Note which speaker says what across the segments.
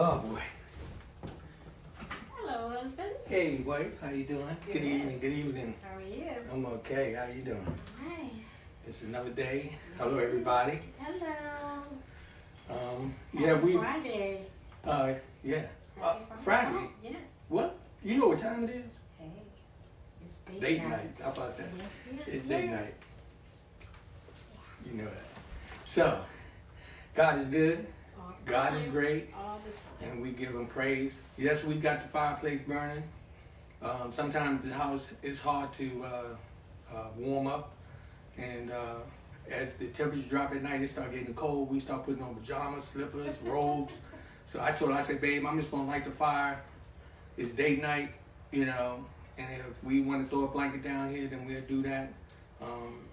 Speaker 1: Oh boy.
Speaker 2: Hello, husband.
Speaker 1: Hey wife, how you doing? Good evening, good evening.
Speaker 2: How are you?
Speaker 1: I'm okay, how you doing?
Speaker 2: Hi.
Speaker 1: It's another day. Hello everybody.
Speaker 2: Hello.
Speaker 1: Yeah, we
Speaker 2: Friday.
Speaker 1: Yeah.
Speaker 2: Happy
Speaker 1: Friday.
Speaker 2: Oh, yes.
Speaker 1: What? You know what time it is?
Speaker 2: Hey, it's date,
Speaker 1: Date night. How about that?
Speaker 2: Yes.
Speaker 1: It's date night. You know that. So, God is good.
Speaker 2: All the
Speaker 1: God
Speaker 2: time.
Speaker 1: is great.
Speaker 2: All the time.
Speaker 1: And we give him praise. Yes, we got the fireplace burning. Sometimes the house is hard to warm up, and as the temperature drop at night, it start getting cold. We start putting on pajamas, slippers, robes. So I told her, I said, babe, I'm just gonna light the fire. It's date night, you know, and if we want to throw a blanket down here, then we'll do that.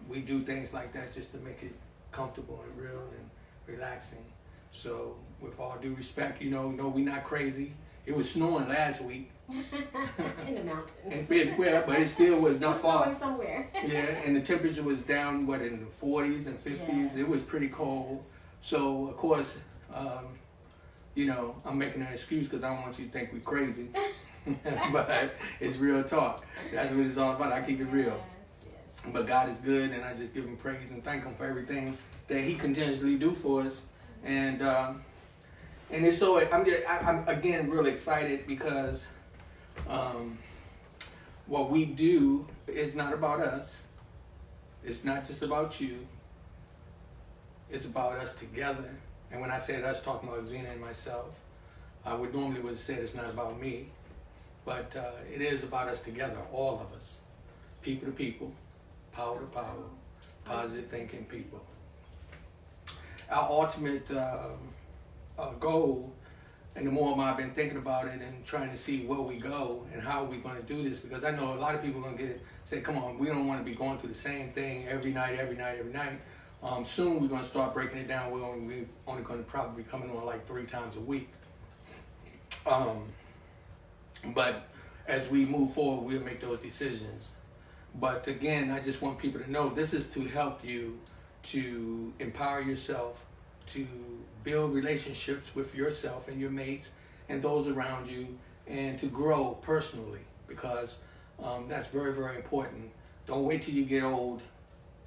Speaker 1: We do things like that just to make it comfortable and real and relaxing. So with all due respect, no, we're not crazy. It was snowing last week.
Speaker 2: In the mountains.
Speaker 1: But it still was not far.
Speaker 2: Snowing somewhere.
Speaker 1: Yeah, and the temperature was down, in the 40s and 50s.
Speaker 2: Yes.
Speaker 1: It was pretty cold.
Speaker 2: Yes.
Speaker 1: So, of course, I'm making an excuse because I don't want you to think we're crazy. But it's real talk. That's what it's all about. I keep it real.
Speaker 2: Yes.
Speaker 1: But God is good, and I just give him praise and thank him for everything that he continuously do for us. And it's so I'm again real excited because what we do is not about us. It's not just about you. It's about us together. And when I said us, talking about Zena and myself, I would normally have said it's not about me, but it is about us together, all of us, people to people, power to power, positive thinking people. Our ultimate goal, and the more I've been thinking about it and trying to see where we go and how we're going to do this, because I know a lot of people are going to say, come on, we don't want to be going through the same thing every night. Soon we're going to start breaking it down. We're only going to probably be coming on like 3 times a week. But as we move forward, we'll make those decisions. But again, I just want people to know this is to help you to empower yourself, to build relationships with yourself and your mates and those around you, and to grow personally, because that's very, very important. Don't wait till you get old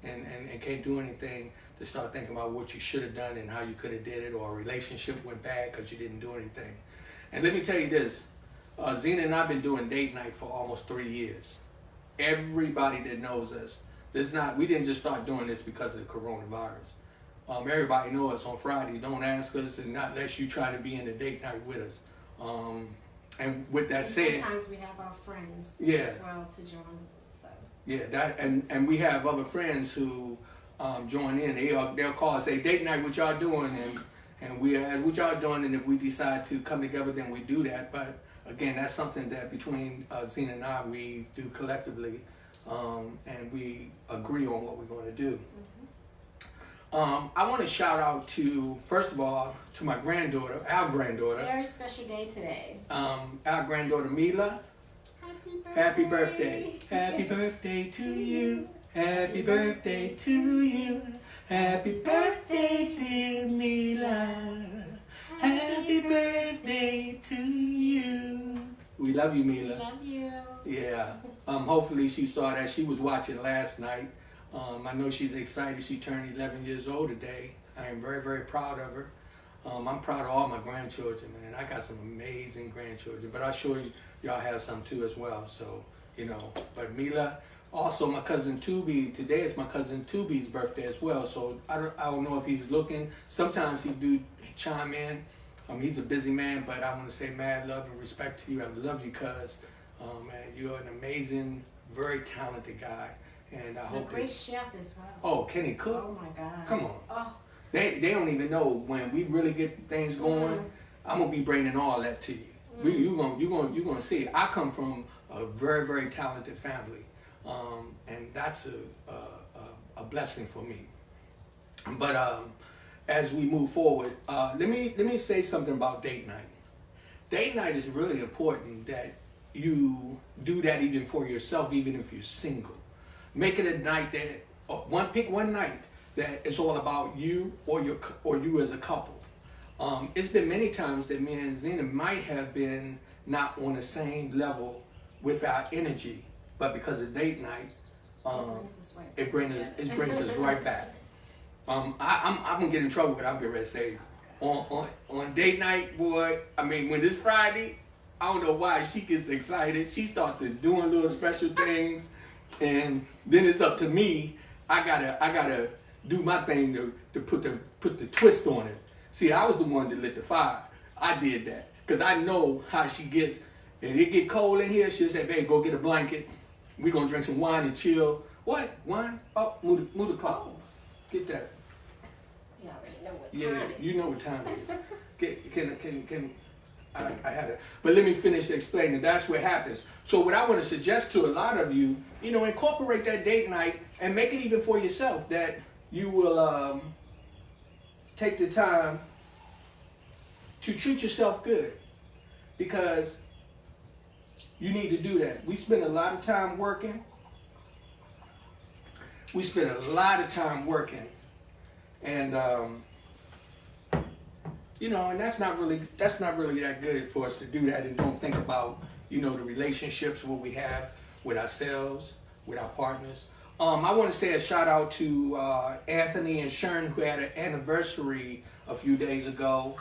Speaker 1: and can't do anything to start thinking about what you should have done and how you could have did it, or a relationship went bad because you didn't do anything. And let me tell you this, Zena and I have been doing date night for almost 3 years. Everybody that knows us, we didn't just start doing this because of the coronavirus. Everybody knows us on Friday. Don't ask us, and not unless you try to be in the date night with us. And with that said,
Speaker 2: sometimes we have our friends as well to join. So.
Speaker 1: Yeah, and we have other friends who join in. They'll call and say, date night, what y'all doing? And we ask, what y'all doing? And if we decide to come together, then we do that. But again, that's something that between Zena and I, we do collectively, and we agree on what we're going to do. I want to shout out to, first of all, to my granddaughter, our granddaughter.
Speaker 2: Very special day today.
Speaker 1: Our granddaughter Mila. Happy birthday. Happy birthday to you. Happy birthday to you. Happy birthday, dear Mila. Happy birthday to you. We love you, Mila.
Speaker 2: Love you.
Speaker 1: Yeah. Hopefully she saw that. She was watching last night. I know she's excited. She turned 11 years old today. I am very, very proud of her. I'm proud of all my grandchildren, man. I got some amazing grandchildren, but I'm sure y'all have some too as well. So, but Mila, also my cousin Tubi, today is my cousin Tubi's birthday as well. So I don't know if he's looking. Sometimes he do chime in. He's a busy man, but I want to say mad love and respect to you. I love you, cuz. Man, you're an amazing, very talented guy. And I hope
Speaker 2: a great chef as well.
Speaker 1: Oh, can he cook?
Speaker 2: Oh my God.
Speaker 1: Come on.
Speaker 2: Oh.
Speaker 1: They don't even know when we really get things going. I'm gonna be bringing all that to you. You're gonna see it. I come from a very, very talented family, and that's a blessing for me. But as we move forward, let me say something about date night. Date night is really important that you do that even for yourself, even if you're single. Make it a night that pick one night that it's all about you or you as a couple. It's been many times that me and Zena might have been not on the same level with our energy, but because of date night, it brings us right back. I'm gonna get in trouble, but I'm getting ready to say, on date night, boy. I mean, when it's Friday, I don't know why she gets excited. She starts doing little special things, and then it's up to me. I gotta do my thing to put the twist on it. See, I was the one that lit the fire. I did that because I know how she gets. And it get cold in here, she'll say, "Babe, go get a blanket. We gonna drink some wine and chill." What wine? Oh, move the clock. Get that.
Speaker 2: You already know what time it is.
Speaker 1: You know what time it is. I had it. But let me finish explaining. That's what happens. So what I want to suggest to a lot of you, incorporate that date night and make it even for yourself, that you will take the time to treat yourself good, because you need to do that. We spend a lot of time working. And and that's not really that good for us to do that and don't think about, the relationships what we have with ourselves, with our partners. I want to say a shout out to Anthony and Sharon, who had an anniversary a few days ago.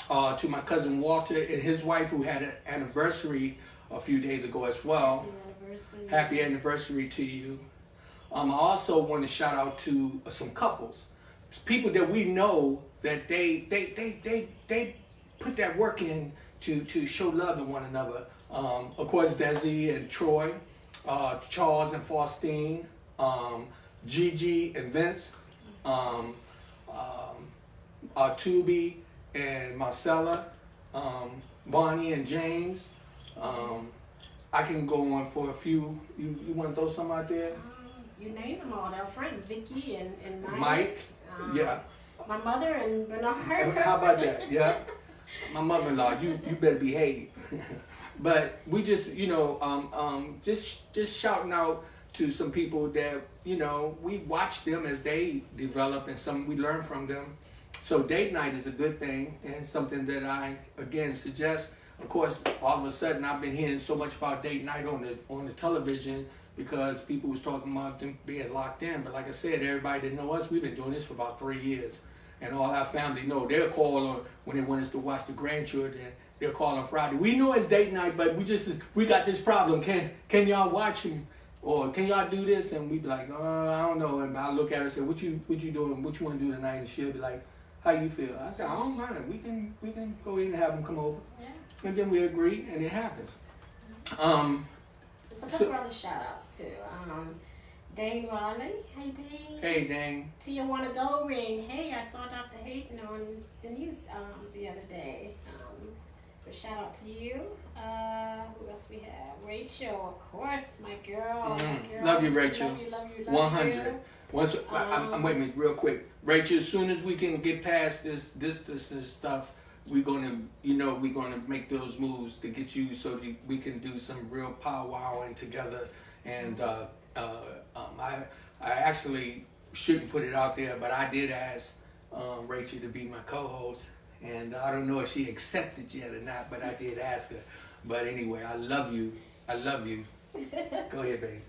Speaker 1: To my cousin Walter and his wife, who had an anniversary a few days ago as well. Happy anniversary to you. I also want to shout out to some couples, people that we know that they put that work in to show love to one another. Of course, Desi and Troy, Charles and Faustine, Gigi and Vince, Tubi and Marcella, Bonnie and James. I can go on for a few. You want to throw some out there?
Speaker 2: You name them all. They're friends, Vicky and
Speaker 1: Mike. Yeah.
Speaker 2: My mother and Bernard.
Speaker 1: How about that? Yeah. My mother-in-law. You better behave. But we just just shouting out to some people that we watch them as they develop, and we learn from them. So date night is a good thing, and something that I again suggest. Of course, all of a sudden I've been hearing so much about date night on the television because people was talking about them being locked in. But like I said, everybody that know us, we've been doing this for about 3 years, and all our family know. They'll call on when they want us to watch the grandchildren. They'll call on Friday. We know it's date night, but we got this problem. Can y'all watch him? Or can y'all do this? And we be like, I don't know. And I look at her and say, what you doing? What you want to do tonight? And she'll be like, how you feel? I said, I don't mind. We can go in and have them come over.
Speaker 2: Yeah.
Speaker 1: And then we agree, and it happens.
Speaker 2: There's a couple other shout outs too. Dane Riley. Hey Dane.
Speaker 1: Hey Dane.
Speaker 2: Tia Wanna Go Ring. Hey, I saw Dr. Hayden on the news the other day. So shout out to you. Who else we have? Rachel, of course, my girl.
Speaker 1: Love you, Rachel.
Speaker 2: Love you.
Speaker 1: 100. I'm wait a minute, real quick. Rachel, as soon as we can get past this and stuff, we're gonna make those moves to get you so that we can do some real powwowing together. And I actually shouldn't put it out there, but I did ask Rachel to be my co-host, and I don't know if she accepted yet or not, but I did ask her. But anyway, I love you. Go ahead, baby.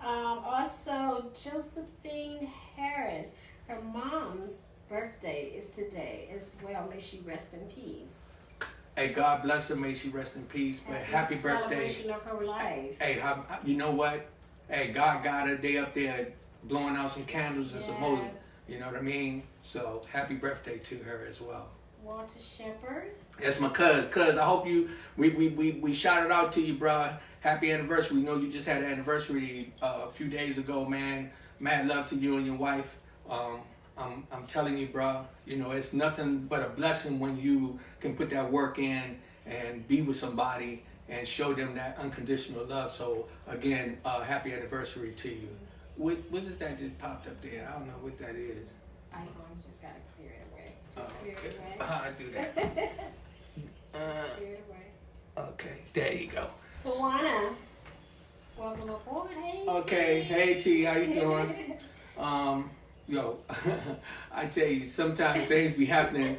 Speaker 2: Also, Josephine Harris, her mom's birthday is today as well. May she rest in peace.
Speaker 1: Hey, God bless her. May she rest in peace. But happy birthday.
Speaker 2: Celebration of her life.
Speaker 1: Hey, you know what? Hey, God got her. They up there blowing out some candles and some motor. You know what I mean? So happy birthday to her as well.
Speaker 2: Walter Shepherd.
Speaker 1: That's my cuz. I hope we shouted out to you, bruh. Happy anniversary. We know you just had an anniversary a few days ago, man. Mad love to you and your wife. I'm telling you, bruh, it's nothing but a blessing when you can put that work in and be with somebody and show them that unconditional love. So again, happy anniversary to you. What is that just popped up there? I don't know what that is.
Speaker 2: iPhone, just gotta clear it away.
Speaker 1: Okay.
Speaker 2: Clear it away.
Speaker 1: How I do that?
Speaker 2: Clear it away.
Speaker 1: Okay, there you go.
Speaker 2: Tawana, welcome aboard. Hey.
Speaker 1: Okay,
Speaker 2: T.
Speaker 1: hey T, how you doing? Yo, I tell you, sometimes things be happening.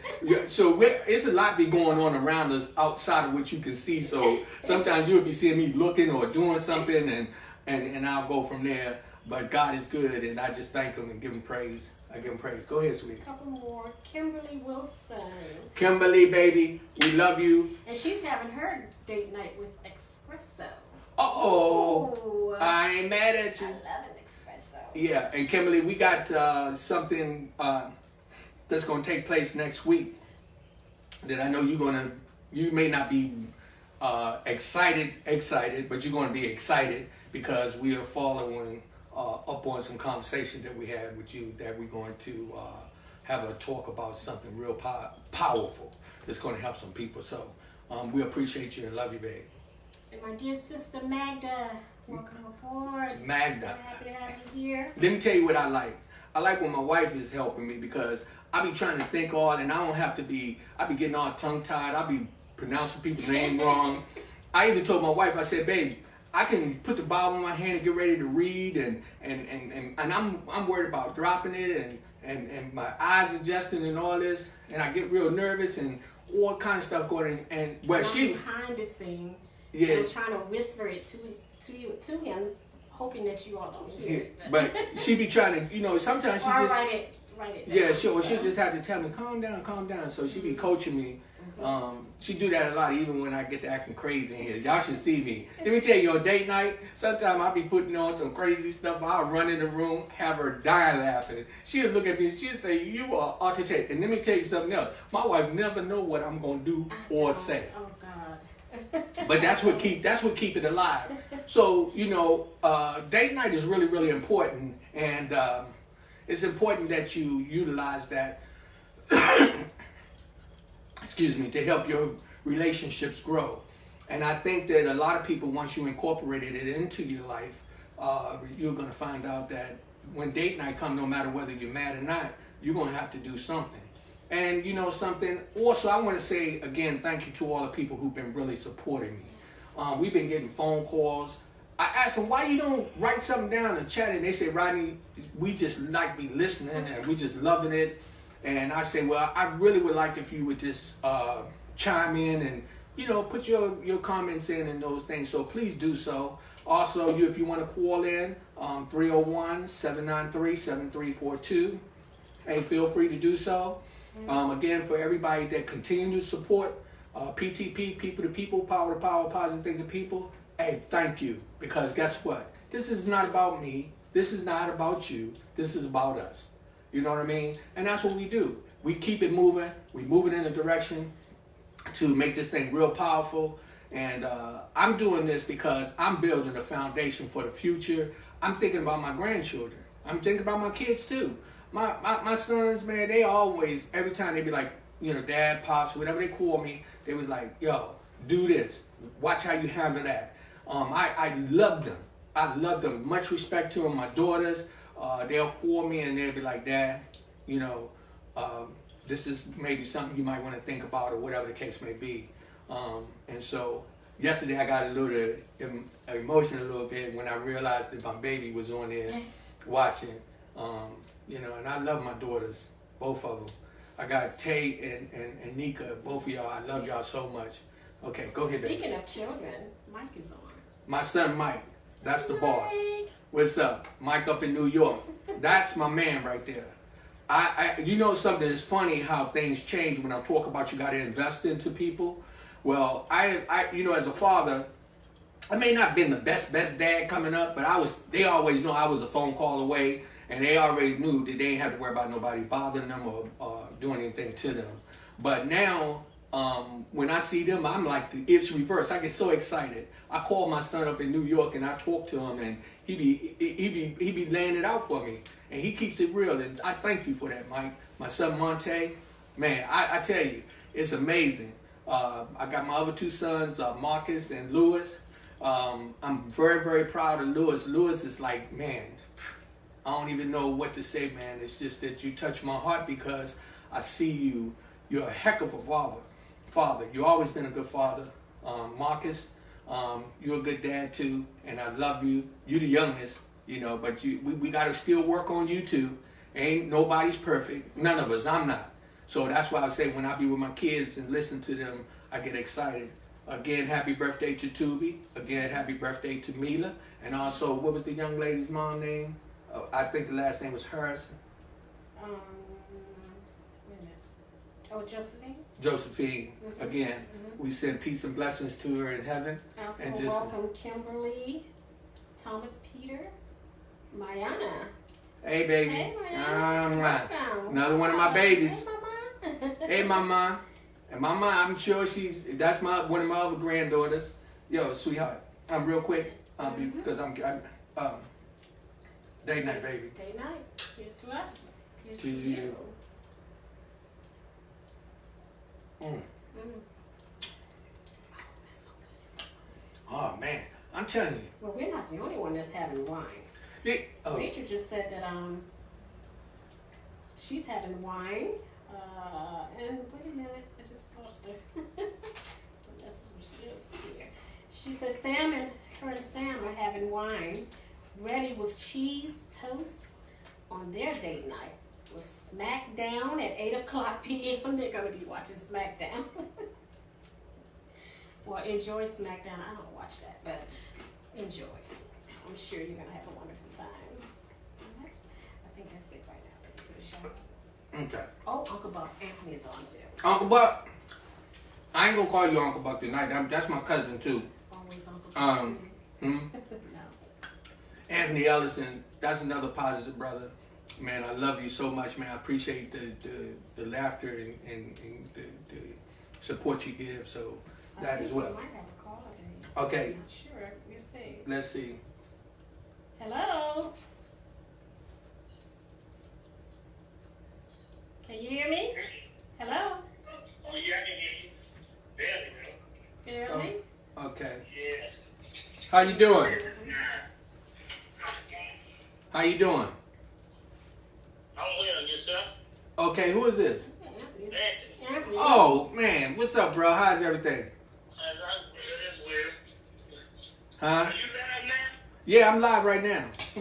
Speaker 1: So it's a lot be going on around us outside of what you can see. So sometimes you'll be seeing me looking or doing something, and I'll go from there. But God is good, and I just thank Him and give Him praise. I give Him praise. Go ahead, sweetie.
Speaker 2: A couple more. Kimberly Wilson.
Speaker 1: Kimberly, baby, we love you.
Speaker 2: And she's having her date night with espresso.
Speaker 1: Uh-oh. I ain't mad at you.
Speaker 2: I love an espresso.
Speaker 1: Yeah, and Kimberly, we got something that's going to take place next week that I know you may not be excited, but you're going to be excited because we are following up on some conversation that we had with you that we're going to have a talk about something real powerful that's going to help some people. So we appreciate you and love you, babe.
Speaker 2: And my dear sister Magda, welcome aboard.
Speaker 1: Magda.
Speaker 2: So happy to have you here.
Speaker 1: Let me tell you what I like. I like when my wife is helping me because I be trying to think all, and I don't have to be, I be getting all tongue-tied. I be pronouncing people's name wrong. I even told my wife, I said, babe, I can put the Bible in my hand and get ready to read, and I'm worried about dropping it, and my eyes adjusting and all this, and I get real nervous and all kind of stuff going. And well, she
Speaker 2: behind the scene,
Speaker 1: yeah,
Speaker 2: I'm trying to whisper it to him, hoping that you all don't hear it.
Speaker 1: But she be trying to, sometimes she just
Speaker 2: write it down.
Speaker 1: Yeah, she'll just have to tell me, calm down. So she be coaching me. She do that a lot, even when I get to acting crazy in here. Y'all should see me. Let me tell you, on date night, sometimes I'll be putting on some crazy stuff. I'll run in the room, have her dying laughing. She'll look at me and she'll say, you are autistic. And let me tell you something else. My wife never know what I'm going to do or say.
Speaker 2: Oh, God.
Speaker 1: But that's what keep it alive. So, date night is really, really important. And it's important that you utilize that to help your relationships grow. And I think that a lot of people, once you incorporated it into your life, you're going to find out that when date night comes, no matter whether you're mad or not, you're going to have to do something. And something, also I want to say again, thank you to all the people who've been really supporting me. We've been getting phone calls. I asked them, why you don't write something down and chat it? And they say, Rodney, we just like be listening and we just loving it. And I say, well, I really would like if you would just chime in and, put your comments in and those things. So please do so. Also, if you want to call in, 301-793-7342. Hey, feel free to do so. Again, for everybody that continue to support PTP, People to People, Power to Power, Positive Thinking People, hey, thank you. Because guess what? This is not about me. This is not about you. This is about us. You know what I mean? And that's what we do. We keep it moving. We move it in a direction to make this thing real powerful. And I'm doing this because I'm building a foundation for the future. I'm thinking about my grandchildren. I'm thinking about my kids too. My sons, man, they always, every time they be like, Dad, Pops, whatever they call me, they was like, yo, do this. Watch how you handle that. I love them. I love them. Much respect to them. My daughters, they'll call me and they'll be like, Dad, this is maybe something you might want to think about or whatever the case may be. And so yesterday I got a little emotional a little bit when I realized that my baby was on there watching. And I love my daughters, both of them. I got Tay and Nika, both of y'all. I love y'all so much. Okay, go ahead.
Speaker 2: Speaking of children, Mike is on.
Speaker 1: My son Mike, that's the boss. What's up? Mike up in New York. That's my man right there. Something is funny how things change when I talk about you got to invest into people. Well, I as a father, I may not have been the best dad coming up, but they always know I was a phone call away, and they already knew that they didn't have to worry about nobody bothering them or doing anything to them. But now, when I see them, I'm like, it's reverse. I get so excited. I call my son up in New York and I talk to him, and he be laying it out for me, and he keeps it real. And I thank you for that, Mike. My son Monte, man, I tell you, it's amazing. I got my other two sons, Marcus and Lewis. I'm very, very proud of Lewis. Lewis is like, man, I don't even know what to say, man. It's just that you touch my heart because I see you. You're a heck of a father. You've always been a good father. Marcus, you're a good dad too, and I love you. You're the youngest, but we got to still work on you too. Ain't nobody's perfect. None of us. I'm not. So that's why I say when I be with my kids and listen to them, I get excited. Again, happy birthday to Tubi. Again, happy birthday to Mila. And also, what was the young lady's mom name? I think the last name was Harrison.
Speaker 2: Wait a minute. Oh, Josephine?
Speaker 1: Josephine. Again, we send peace and blessings to her in heaven.
Speaker 2: Also
Speaker 1: And just
Speaker 2: welcome Kimberly, Thomas Peter, Mayana.
Speaker 1: hey, baby.
Speaker 2: Hey, Mayana. Welcome.
Speaker 1: Another one of my babies.
Speaker 2: Hey, Mama.
Speaker 1: Hey, mama. And mama, I'm sure that's one of my other granddaughters. Yo, sweetheart, I'm real quick, because I'm day night, baby.
Speaker 2: Day night. Here's to us. Here's
Speaker 1: To
Speaker 2: to
Speaker 1: you.
Speaker 2: you.
Speaker 1: Mm.
Speaker 2: Oh, that's so good.
Speaker 1: Oh man, I'm telling you.
Speaker 2: Well, we're not the only one that's having wine.
Speaker 1: Yeah, oh,
Speaker 2: Rachel just said that she's having wine. And wait a minute, I just lost her. That's what she is here. She says her and Sam are having wine, ready with cheese toast on their date night with SmackDown at 8:00 p.m. They're going to be watching SmackDown. Well, enjoy SmackDown. I don't watch that, but enjoy. I'm sure you're going to have a wonderful time. Okay. I think that's it right now. Ready for the show.
Speaker 1: okay.
Speaker 2: Oh, Uncle Buck Anthony is on too.
Speaker 1: Uncle Buck, I ain't gonna call you Uncle Buck tonight. That's my cousin too.
Speaker 2: Always Uncle Buck.
Speaker 1: Hmm?
Speaker 2: No.
Speaker 1: Anthony Ellison, that's another positive brother. Man, I love you so much, man. I appreciate the laughter and the support you give. So that as well.
Speaker 2: I might have a call today.
Speaker 1: Okay.
Speaker 2: I'm not sure. We'll see.
Speaker 1: Let's see.
Speaker 2: Hello. Can you hear me? Hello.
Speaker 3: Oh, yeah, I can hear you. Barely, bro.
Speaker 2: Can you hear me?
Speaker 1: Okay.
Speaker 3: Yeah.
Speaker 1: How you doing? How you doing?
Speaker 3: I'm well, yourself?
Speaker 1: Okay, who is this?
Speaker 3: Anthony.
Speaker 2: Anthony.
Speaker 1: Oh, man. What's up, bro? How's everything?
Speaker 3: That's weird.
Speaker 1: Huh?
Speaker 3: Are you live now?
Speaker 1: Yeah, I'm live right now.
Speaker 3: Oh,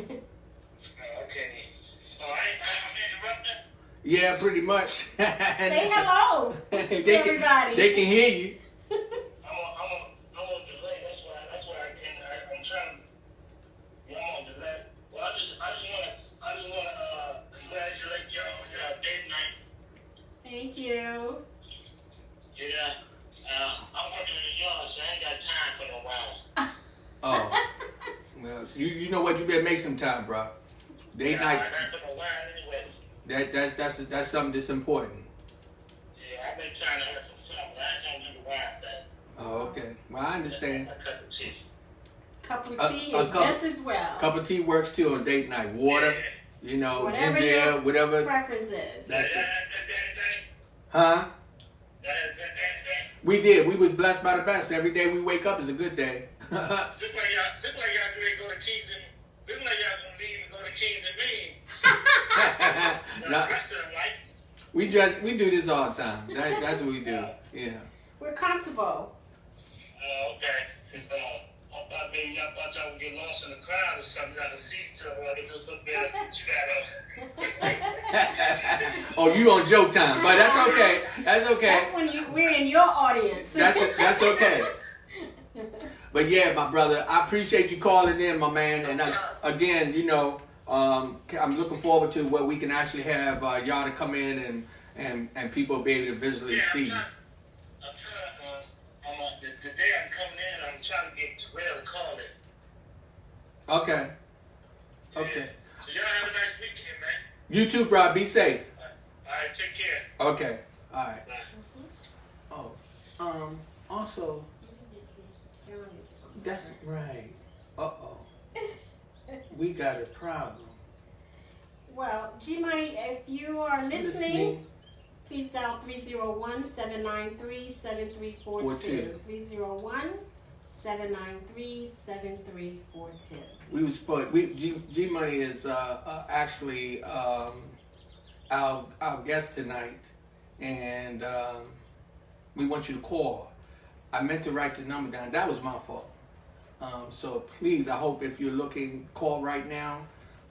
Speaker 3: okay. Oh, I'm interrupting?
Speaker 1: Yeah, pretty much.
Speaker 2: Say hello to everybody.
Speaker 1: They can hear you.
Speaker 3: I'm on delay. That's why I'm trying. Yeah, I'm on delay. Well, I just wanna congratulate y'all on your date night.
Speaker 2: Thank you.
Speaker 3: Yeah. I'm working in the yard, so I ain't got time for no while.
Speaker 1: Oh. Well, you know what? You better make some time, bro. Date night.
Speaker 3: I got for no while anyway.
Speaker 1: That's something that's important.
Speaker 3: Yeah, I've been trying to have some fun, but I can't do the wild thing.
Speaker 1: Oh, okay. Well, I understand.
Speaker 3: A cup of tea.
Speaker 2: Cup of tea
Speaker 1: A
Speaker 2: is just as well.
Speaker 1: Cup of tea works too on date night. Water, you know,
Speaker 2: Whatever
Speaker 1: ginger ale,
Speaker 2: your
Speaker 1: whatever.
Speaker 2: preference is.
Speaker 1: That's it. Huh?
Speaker 3: That.
Speaker 1: We did. We was blessed by the best. Every day we wake up is a good day.
Speaker 3: Look like y'all ready to go to Keys and look like y'all gonna leave and go to Keys and Maine.
Speaker 1: No,
Speaker 3: Dressing right.
Speaker 1: we do this all the time. That's what we do. Yeah.
Speaker 2: We're comfortable.
Speaker 3: Okay. I thought y'all would get lost in the crowd or something. Y'all can see each other. They just look better since you got up.
Speaker 1: Oh, you on joke time, but that's okay. That's okay.
Speaker 2: That's when we're in your audience.
Speaker 1: That's okay. But yeah, my brother, I appreciate you calling in, my man. And again, you know, I'm looking forward to where we can actually have y'all to come in and people be able to visually see.
Speaker 3: The day I'm coming in, I'm trying to get Terrell to call it.
Speaker 1: Okay.
Speaker 3: Yeah.
Speaker 1: Okay.
Speaker 3: So y'all have a nice weekend, man.
Speaker 1: You too, bro. Be safe.
Speaker 3: All right, take care.
Speaker 1: Okay. All right.
Speaker 3: Bye.
Speaker 1: Oh. Also, that's right. Uh-oh. We got a problem.
Speaker 2: Well, G-Money, if you are listening, please dial 301-793-7342. 301-793-7342.
Speaker 1: We was supposed. G Money is actually our guest tonight, and we want you to call. I meant to write the number down. That was my fault. So please, I hope if you're looking, call right now.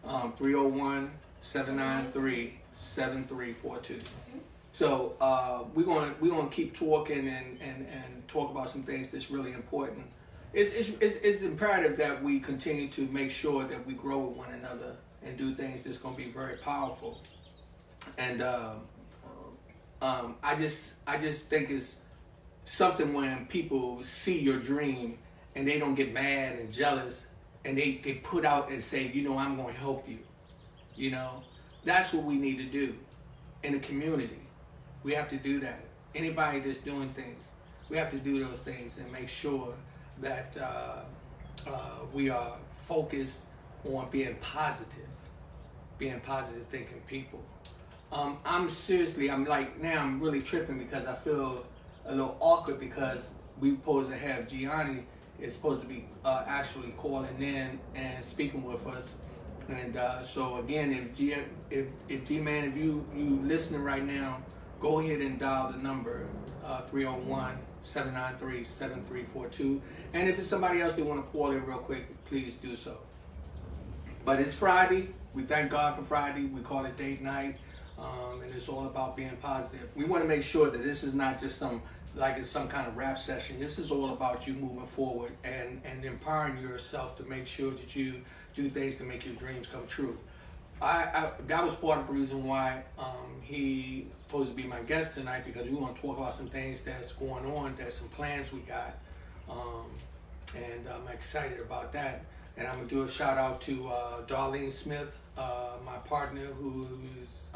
Speaker 1: 301-793-7342. 793-7342. So we're gonna keep talking and talk about some things that's really important. It's imperative that we continue to make sure that we grow with one another and do things that's gonna be very powerful. And I just think it's something when people see your dream and they don't get mad and jealous and they put out and say, you know, I'm going to help you. You know, that's what we need to do in the community. We have to do that. Anybody that's doing things, we have to do those things and make sure that we are focused on being positive thinking people. I'm really tripping because I feel a little awkward because we supposed to have Gianni is supposed to be actually calling in and speaking with us. And so again, if G-Man, if you listening right now, go ahead and dial the number 301-793-7342. And if it's somebody else that want to call in real quick, please do so. But it's Friday. We thank God for Friday. We call it date night. And it's all about being positive. We want to make sure that this is not just some kind of rap session. This is all about you moving forward and empowering yourself to make sure that you do things to make your dreams come true. That was part of the reason why he supposed to be my guest tonight, because we want to talk about some things that's going on. There's some plans we got, and I'm excited about that. And I'm gonna do a shout out to Darlene Smith, my partner, who's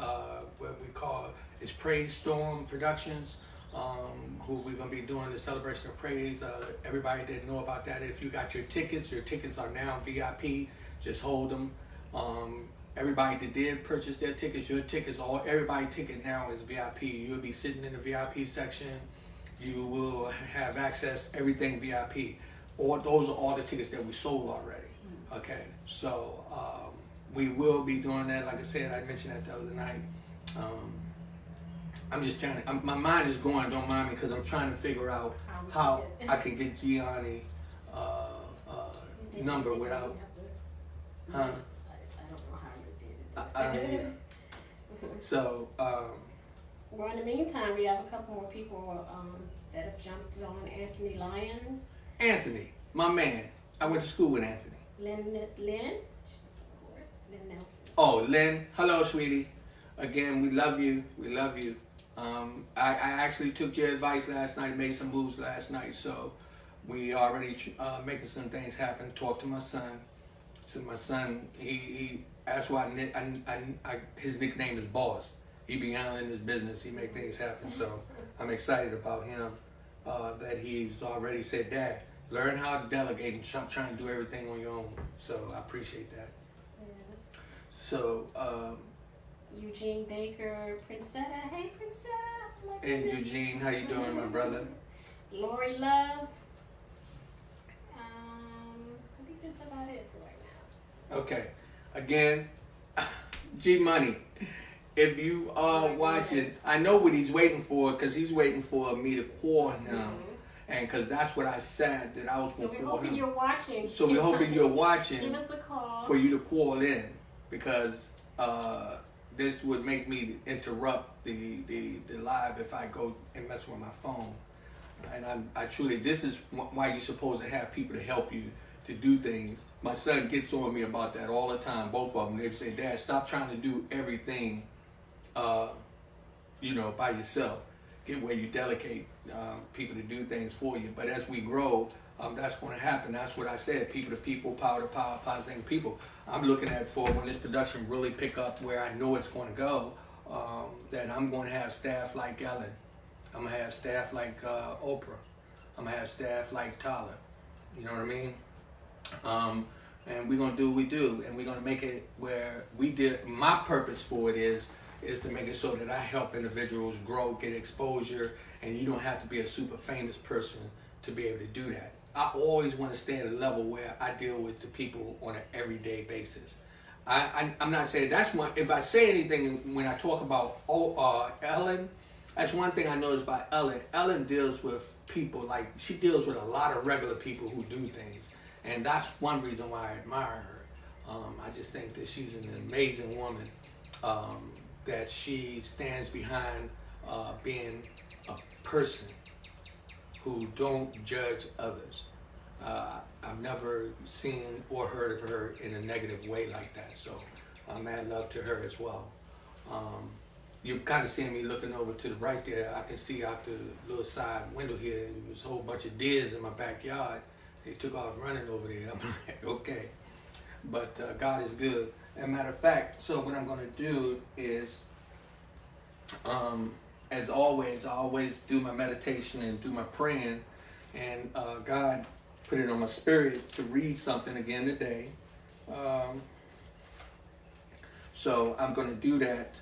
Speaker 1: what we call is Praise Storm Productions, who we're gonna be doing the celebration of praise. Everybody didn't know about that. If you got your tickets are now VIP. Just hold them. Everybody that did purchase their tickets, everybody ticket now is VIP. You'll be sitting in the VIP section. You will have access, everything VIP. Those are all the tickets that we sold already. Okay, so we will be doing that. Like I said, I mentioned that the other night. I'm just trying to, my mind is going, don't mind me, because I'm trying to figure out how I can get Gianni number without, huh?
Speaker 2: I don't know how you did it.
Speaker 1: I don't either. So,
Speaker 2: well, in the meantime, we have a couple more people that have jumped on. Anthony Lyons.
Speaker 1: Anthony, my man. I went to school with Anthony.
Speaker 2: Lynn Nelson.
Speaker 1: Oh, Lynn. Hello, sweetie. Again, we love you. We love you. I actually took your advice last night, made some moves last night, so we already making some things happen. Talked to my son. So my son, that's why his nickname is Boss. He be handling his business. He make things happen. So I'm excited about him. That he's already said, Dad, learn how to delegate and stop trying to do everything on your own. So I appreciate that.
Speaker 2: Yes.
Speaker 1: So
Speaker 2: Eugene Baker, Princetta. Hey, Princetta. My
Speaker 1: and
Speaker 2: goodness.
Speaker 1: Eugene, how you doing, my brother?
Speaker 2: Lori Love. I think that's about it for right now.
Speaker 1: Okay. Again, G Money. If you are watching, I know what he's waiting for, because he's waiting for me to call him. Mm-hmm. And because that's what I said, that I was going to call him.
Speaker 2: You're watching.
Speaker 1: So we're hoping you're watching.
Speaker 2: Give us a call.
Speaker 1: For you to call in, because this would make me interrupt the live if I go and mess with my phone. And I truly, this is why you're supposed to have people to help you to do things. My son gets on me about that all the time, both of them. They say, Dad, stop trying to do everything, by yourself. Get where you delegate people to do things for you. But as we grow, that's going to happen. That's what I said, people to people, power to power, positive people. I'm looking at for when this production really pick up where I know it's going to go, that I'm going to have staff like Ellen. I'm going to have staff like Oprah. I'm going to have staff like Tyler. You know what I mean? And we're going to do what we do. And we're going to make it where my purpose for it is to make it so that I help individuals grow, get exposure, and you don't have to be a super famous person to be able to do that. I always want to stay at a level where I deal with the people on an everyday basis. I'm not saying that's one. If I say anything when I talk about Ellen, that's one thing I noticed about Ellen. Ellen deals with people, like she deals with a lot of regular people who do things, and that's one reason why I admire her. I just think that she's an amazing woman, that she stands behind being a person who don't judge others. I've never seen or heard of her in a negative way like that. So mad love to her as well. You kind of seeing me looking over to the right there. I can see out the little side window here. There's a whole bunch of deers in my backyard. They took off running over there. I'm like, okay. But God is good. As a matter of fact, so what I'm going to do is, as always, I always do my meditation and do my praying. And God put it on my spirit to read something again today. So I'm going to do that.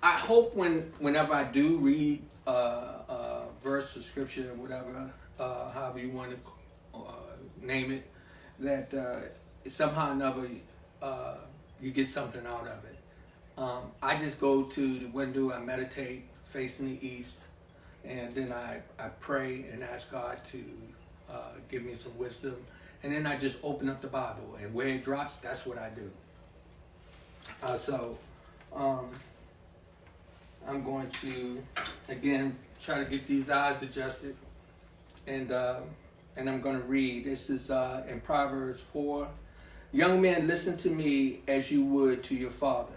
Speaker 1: I hope whenever I do read a verse or scripture or whatever, however you want to name it, that somehow or another you get something out of it. I just go to the window, I meditate facing the east, and then I pray and ask God to give me some wisdom. And then I just open up the Bible, and where it drops, that's what I do. I'm going to, again, try to get these eyes adjusted. And I'm going to read. This is in Proverbs 4. Young men, listen to me as you would to your father.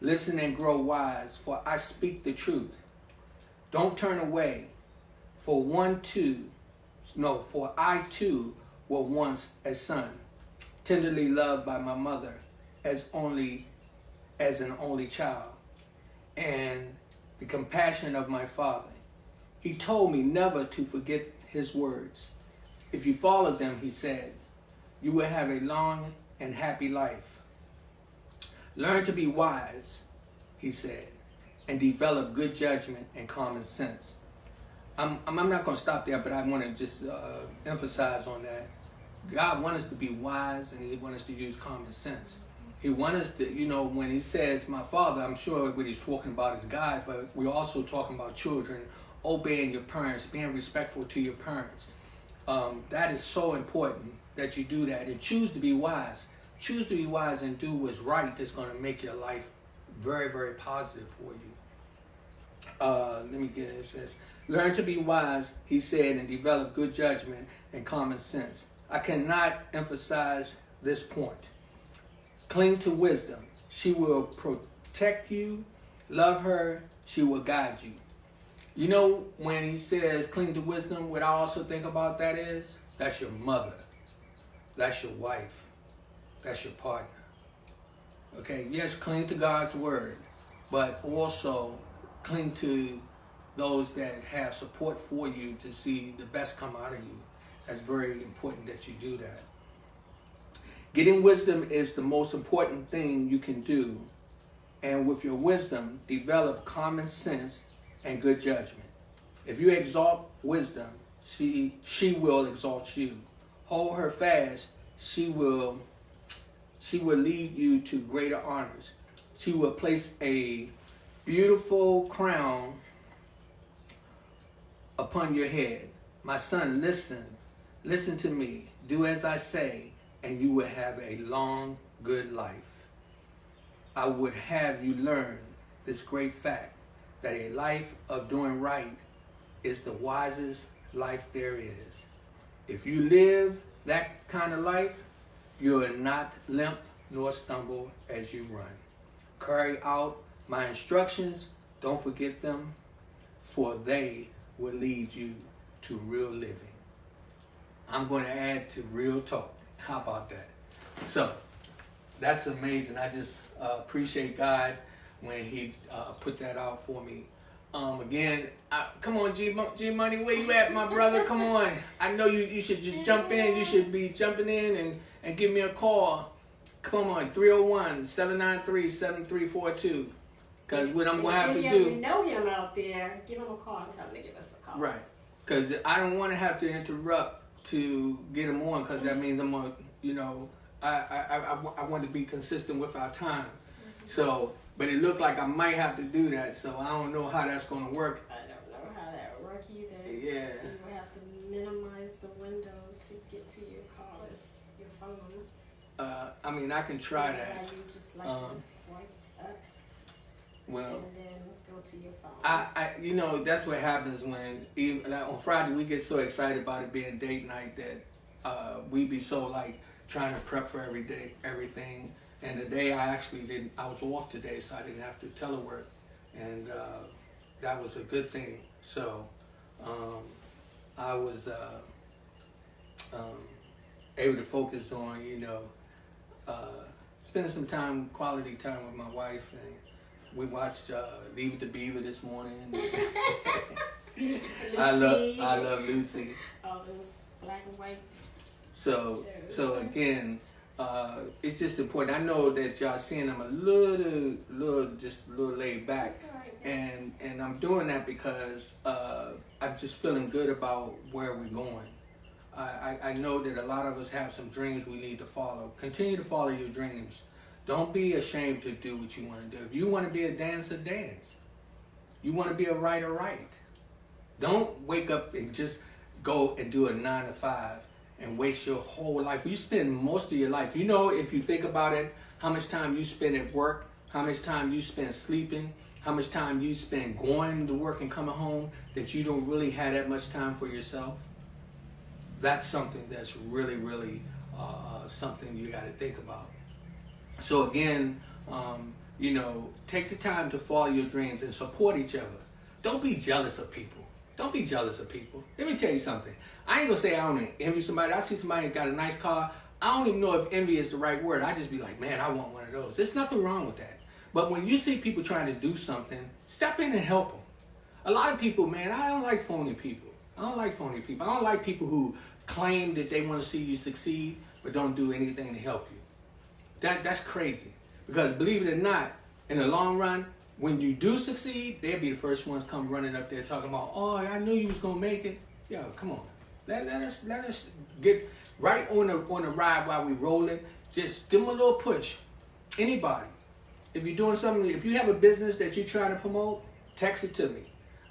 Speaker 1: Listen and grow wise, for I speak the truth. Don't turn away, for I too were once a son, tenderly loved by my mother as an only child, and the compassion of my father. He told me never to forget his words. If you follow them, he said, you will have a long and happy life. Learn to be wise, he said, and develop good judgment and common sense. I'm not going to stop there, but I want to just emphasize on that. God wants us to be wise, and he wants us to use common sense. He wants us to, when he says, my father, I'm sure what he's talking about is God, but we're also talking about children obeying your parents, being respectful to your parents. That is so important that you do that and choose to be wise. Choose to be wise and do what's right that's going to make your life very, very positive for you. Let me get it. It says, learn to be wise, he said, and develop good judgment and common sense. I cannot emphasize this point. Cling to wisdom. She will protect you. Love her. She will guide you. When he says cling to wisdom, what I also think about that is, that's your mother. That's your wife. That's your partner. Okay, yes, cling to God's word, but also cling to those that have support for you to see the best come out of you. That's very important that you do that. Getting wisdom is the most important thing you can do. And with your wisdom, develop common sense and good judgment. If you exalt wisdom, she will exalt you. Hold her fast, she will lead you to greater honors. She will place a beautiful crown upon your head. My son, listen to me. Do as I say, and you will have a long, good life. I would have you learn this great fact, that a life of doing right is the wisest life there is. If you live that kind of life, you will not limp nor stumble as you run. Carry out my instructions, don't forget them, for they will lead you to real living. I'm going to add to real talk. How about that? So, that's amazing. I just appreciate God when he put that out for me. Again, come on, G Money, where you at, my brother? Come on. I know you should just jump in. You should be jumping in and give me a call. Come on, 301-793-7342. Because what I'm going to have to do...
Speaker 2: If you know him out there, give him a call and tell him to give us a call.
Speaker 1: Right. Because I don't want to have to interrupt to get him on, because that means I'm going to, I want to be consistent with our time. So, but it looked like I might have to do that, so I don't know how that's going to work.
Speaker 2: I don't know how that will work either.
Speaker 1: Yeah.
Speaker 2: You will have to minimize the window to get to your callers, your phone.
Speaker 1: I mean, I can try that.
Speaker 2: You just like to swipe up.
Speaker 1: Well,
Speaker 2: and then go to your phone.
Speaker 1: you know, that's what happens when even like on Friday we get so excited about it being date night that we be so like trying to prep for everything. And the day I was off today, so I didn't have to telework, and that was a good thing. So I was able to focus on, you know, spending some quality time with my wife, and we watched Leave It to Beaver this morning. I love Lucy.
Speaker 2: All those black and white.
Speaker 1: So again, it's just important. I know that y'all seeing I'm a little laid back,
Speaker 2: That's all right, man.
Speaker 1: and I'm doing that because I'm just feeling good about where we're going. I know that a lot of us have some dreams we need to follow. Continue to follow your dreams. Don't be ashamed to do what you want to do. If you want to be a dancer, dance. You want to be a writer, write. Don't wake up and just go and do a 9 to 5 and waste your whole life. You spend most of your life. You know, if you think about it, how much time you spend at work, how much time you spend sleeping, how much time you spend going to work and coming home, that you don't really have that much time for yourself. That's something that's really, really something you got to think about. So again, you know, take the time to follow your dreams and support each other. Don't be jealous of people. Don't be jealous of people. Let me tell you something. I ain't gonna say I don't envy somebody. I see somebody got a nice car. I don't even know if envy is the right word. I just be like, man, I want one of those. There's nothing wrong with that. But when you see people trying to do something, step in and help them. A lot of people, man, I don't like phony people. I don't like people who claim that they want to see you succeed but don't do anything to help you. That's crazy. Because believe it or not, in the long run, when you do succeed, they'll be the first ones come running up there talking about, oh, I knew you was gonna make it. Yo, come on. Let us get right on the ride while we rolling. Just give them a little push. Anybody. If you're doing something, if you have a business that you're trying to promote, text it to me.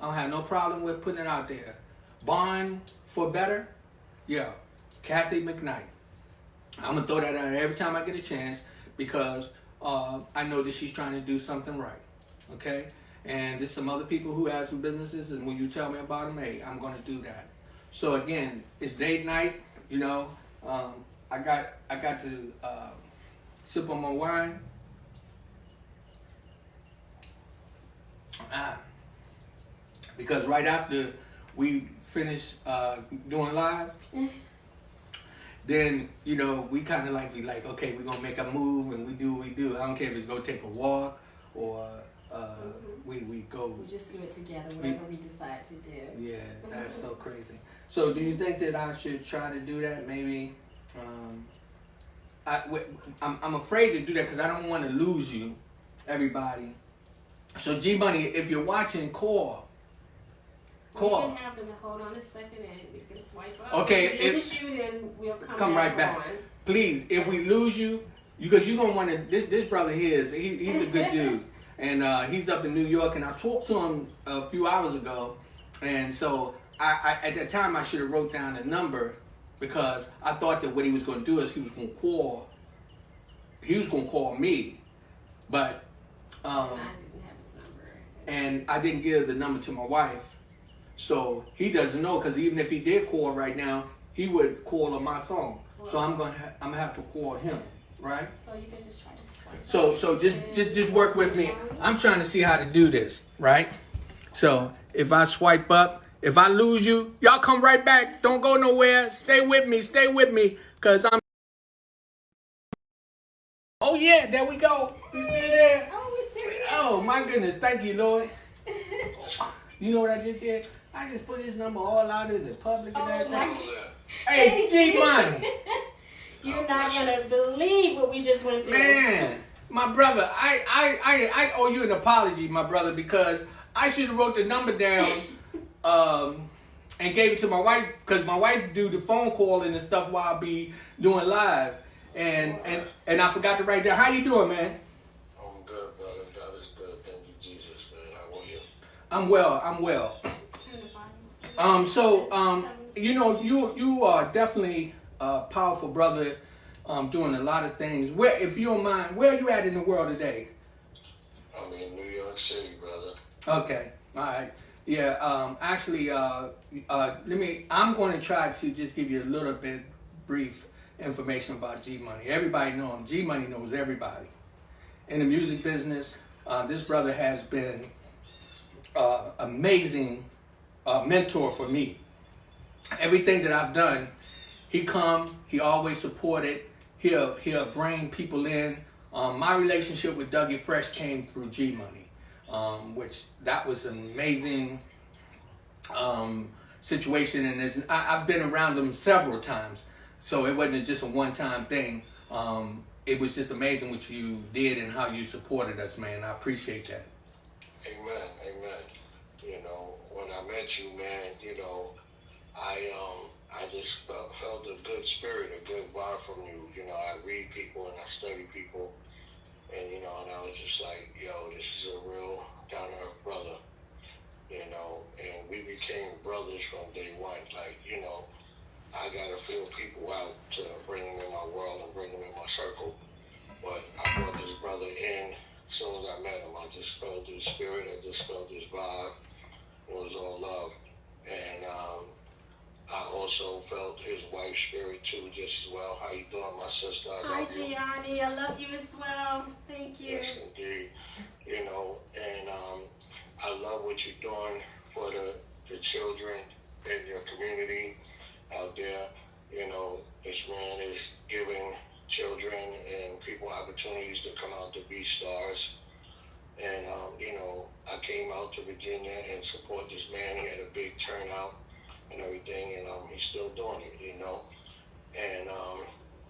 Speaker 1: I don't have no problem with putting it out there. Bond for Better, yeah, Kathy McKnight. I'm gonna throw that out every time I get a chance because I know that she's trying to do something right. Okay, and there's some other people who have some businesses, and when you tell me about them, hey, I'm gonna do that. So again, it's date night. You know, I got to sip on my wine. Because right after we finish doing live, then, you know, we kind of like, okay, we're going to make a move and we do what we do. I don't care if it's go take a walk or we go.
Speaker 2: We just do it together, whatever we decide to do.
Speaker 1: Yeah, that's so crazy. So do you think that I should try to do that? Maybe I'm afraid to do that because I don't want to lose you, everybody. So G-Money, if you're watching, call.
Speaker 2: We can have them hold on a second and we can swipe up.
Speaker 1: Okay,
Speaker 2: if we lose you, then we'll come
Speaker 1: right back.
Speaker 2: On.
Speaker 1: Please, if we lose you, because you're gonna want to. This brother here he's a good dude, and he's up in New York, and I talked to him a few hours ago, and so I at that time I should have wrote down the number because I thought that what he was gonna do is he was gonna call me, but
Speaker 2: I didn't have his number,
Speaker 1: and I didn't give the number to my wife. So he doesn't know because even if he did call right now, he would call on my phone. Well, so I'm gonna have to call him, right?
Speaker 2: So you can just try to swipe.
Speaker 1: So just work with me. I'm trying to see how to do this, right? So if I swipe up, if I lose you, y'all come right back. Don't go nowhere. Stay with me, cause I'm. Oh yeah, there we go. We still there.
Speaker 2: Oh, we still there.
Speaker 1: Oh my goodness, thank you, Lord. You know what I just did? I just put his number all out in the public and everything. Hey, G-Money.
Speaker 2: You're not gonna believe what we just went through.
Speaker 1: Man, my brother, I owe you an apology, my brother, because I should have wrote the number down and gave it to my wife, because my wife do the phone calling and stuff while I be doing live, and I forgot to write down. How you doing, man?
Speaker 3: I'm good, brother. God is good. Thank you, Jesus, man. How are you?
Speaker 1: I'm well. You know, you are definitely a powerful brother, doing a lot of things. Where, if you don't mind, where are you at in the world today?
Speaker 4: I'm in New York City, brother.
Speaker 1: Okay, all right. Yeah, actually, I'm going to try to just give you a little bit brief information about G Money. Everybody knows him. G Money knows everybody. In the music business, this brother has been amazing mentor for me. Everything that I've done, he always supported. He'll bring people in. My relationship with Dougie Fresh came through G Money, which that was an amazing situation, and I've been around him several times, so it wasn't just a one-time thing. It was just amazing what you did and how you supported us, man. I appreciate that.
Speaker 4: Amen, amen. You know, when I met you, man, you know, I just felt a good spirit, a good vibe from you. You know, I read people and I study people, and you know, and I was just like, yo, this is a real down-to-earth brother. You know, and we became brothers from day one. Like, you know, I gotta feel people out to bring them in my world and bring them in my circle. But I brought this brother in as soon as I met him. I just felt his spirit. I just felt his vibe. It was all love. And I also felt his wife's spirit too, just as well. How you doing, my sister? I
Speaker 2: Hi,
Speaker 4: love you.
Speaker 2: Gianni. I love you as well. Thank you.
Speaker 4: Yes, indeed. You know, and I love what you're doing for the children in your community out there. You know, this man is giving children and people opportunities to come out to be stars. And, you know, I came out to Virginia and support this man. He had a big turnout and everything, and he's still doing it, you know. And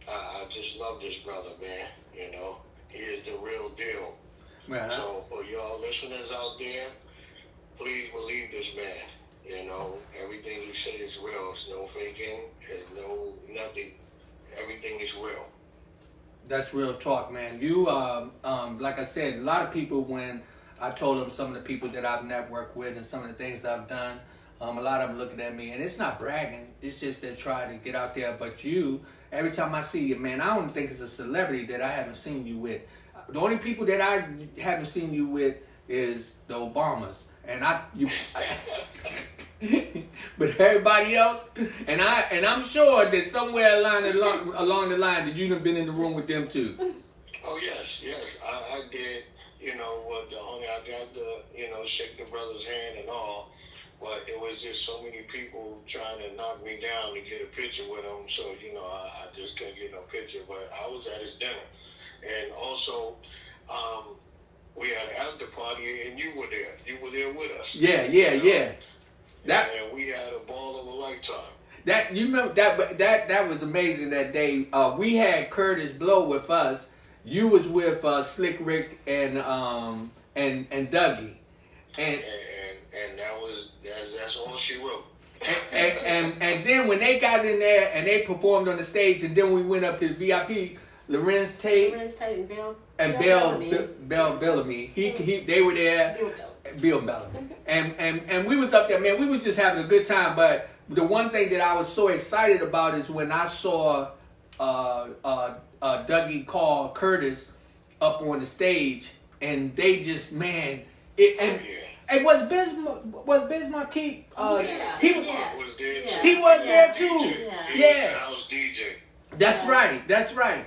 Speaker 4: I just love this brother, man, you know. He is the real deal.
Speaker 1: Man,
Speaker 4: So for y'all listeners out there, please believe this man. You know, everything he says is real. It's no faking. There's no nothing. Everything is real.
Speaker 1: that's real talk, man. You, like I said, a lot of people, when I told them some of the people that I've networked with and some of the things I've done, a lot of them looking at me, and it's not bragging. It's just they're trying to get out there. But you, every time I see you, man, I don't think it's a celebrity that I haven't seen you with. The only people that I haven't seen you with is the Obamas, and but everybody else, and I'm sure that somewhere along the line that you've been in the room with them too.
Speaker 4: Oh yes, I did. You know, what the only I got to, you know, shake the brother's hand and all, but it was just so many people trying to knock me down to get a picture with him. So you know, I just couldn't get no picture. But I was at his dinner, and also, we had an after party, and you were there. You were there with us.
Speaker 1: Yeah.
Speaker 4: And we had a ball of a lifetime.
Speaker 1: That you remember that was amazing that day. We had Curtis Blow with us. You was with Slick Rick and Dougie, and
Speaker 4: that's all she wrote.
Speaker 1: and then when they got in there and they performed on the stage, and then we went up to the VIP. Lorenz Tate
Speaker 2: and Bill.
Speaker 1: And Bill Bellamy. They were there. Bill Bellamy. And we was up there, man. We was just having a good time. But the one thing that I was so excited about is when I saw Dougie call Curtis up on the stage, and they just, man, it was Biz Marquis. He was there too. Yeah.
Speaker 4: House DJ.
Speaker 1: That's right.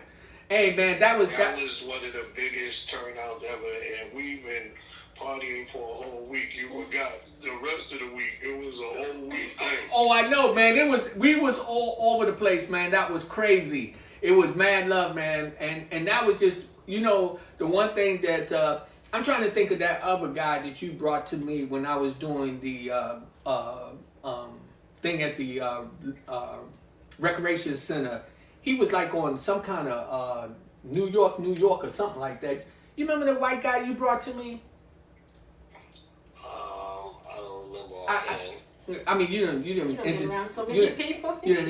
Speaker 1: Hey man, that was
Speaker 4: one of the biggest turnouts ever, and we've been partying for a whole week. You forgot the rest of the week. It was a whole week thing.
Speaker 1: Oh, I know, man. We was all over the place, man. That was crazy. It was mad love, man, and that was just, you know, the one thing that I'm trying to think of that other guy that you brought to me when I was doing the thing at the recreation center. He was like on some kind of New York or something like that. You remember the white guy you brought to me?
Speaker 4: I don't remember.
Speaker 1: I mean, you didn't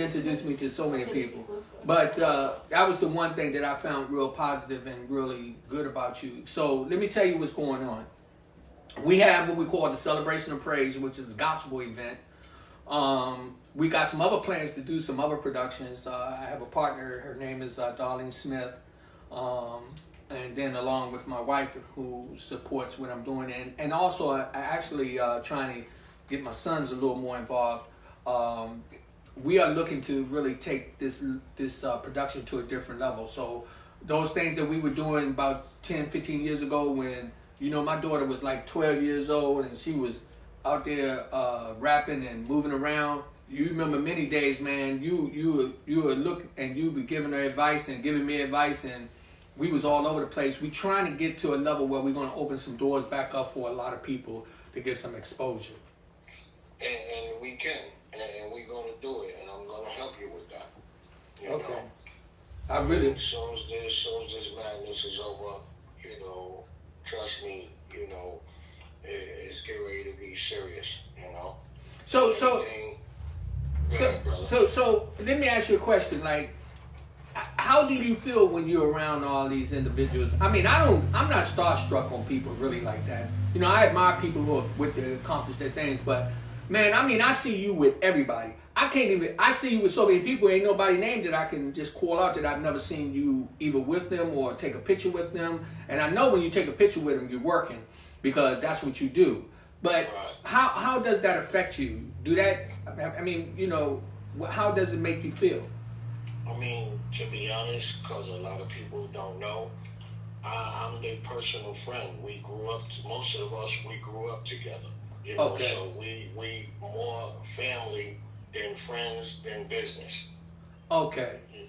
Speaker 1: introduce me to so many people. But that was the one thing that I found real positive and really good about you. So let me tell you what's going on. We have what we call the Celebration of Praise, which is a gospel event. We got some other plans to do some other productions. I have a partner. Her name is Darlene Smith. And then along with my wife who supports what I'm doing, and also I actually trying to get my sons a little more involved. We are looking to really take this production to a different level. So those things that we were doing about 10, 15 years ago when, my daughter was like 12 years old and she was out there rapping and moving around. You remember many days, man, you would look and you be giving her advice and giving me advice, and we was all over the place. We trying to get to a level where we're going to open some doors back up for a lot of people to get some exposure.
Speaker 4: And we can, and we're going to do it, and I'm going to help you with that.
Speaker 1: Okay. I really.
Speaker 4: As soon as this madness is over, trust me, it's getting ready to be serious,
Speaker 1: So let me ask you a question. Like, how do you feel when you're around all these individuals? I mean, I'm not starstruck on people really like that. I admire people who are with to accomplish their things, but man, I mean, I see you with everybody. I see you with so many people. Ain't nobody named that I can just call out that I've never seen you either with them or take a picture with them. And I know when you take a picture with them, you're working because that's what you do. But how does that affect you? I mean, how does it make you feel?
Speaker 4: I mean, to be honest, because a lot of people don't know, I'm their personal friend. Most of us, we grew up together.
Speaker 1: Okay.
Speaker 4: So we more family than friends than business.
Speaker 1: Okay.
Speaker 4: And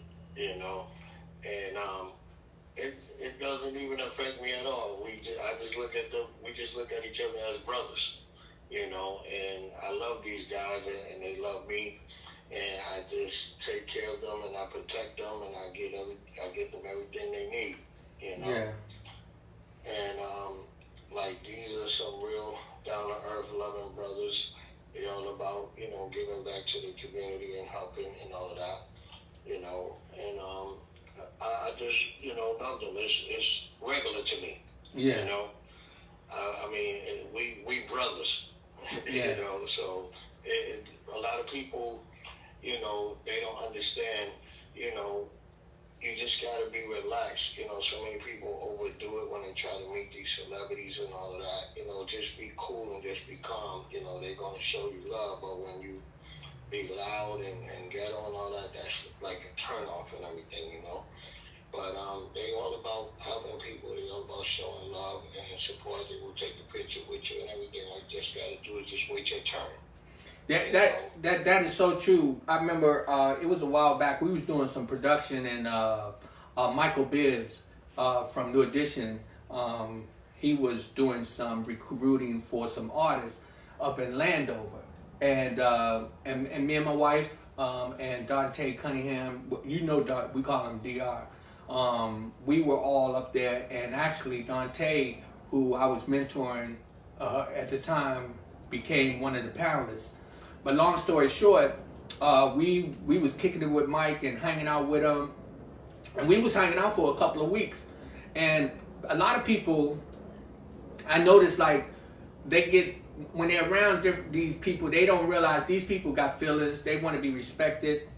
Speaker 4: it doesn't even affect me at all. We just look at each other as brothers. And I love these guys and they love me, and I just take care of them and I protect them and I get them everything they need.
Speaker 1: Yeah.
Speaker 4: And like these are some real down to earth loving brothers. They're all about giving back to the community and helping and all of that. And I just love them. It's regular to me.
Speaker 1: Yeah.
Speaker 4: I mean, we brothers.
Speaker 1: Yeah.
Speaker 4: So a lot of people, they don't understand. You just gotta be relaxed. So many people overdo it when they try to meet these celebrities and all of that. Just be cool and just be calm. They're gonna show you love, but when you be loud and ghetto and all that, that's like a turn off and everything. But they all about helping people. They all about showing love and support. They will take a picture with you and everything. All you just gotta do is just wait your turn.
Speaker 1: That is so true. I remember it was a while back. We was doing some production, and Michael Bibbs from New Edition, he was doing some recruiting for some artists up in Landover, and me and my wife and Dante Cunningham, we call him DR. We were all up there, and actually Dante, who I was mentoring at the time, became one of the panelists. But long story short, we was kicking it with Mike and hanging out with him, and we was hanging out for a couple of weeks. And a lot of people, I noticed, like, when they're around these people, they don't realize these people got feelings. They want to be respected.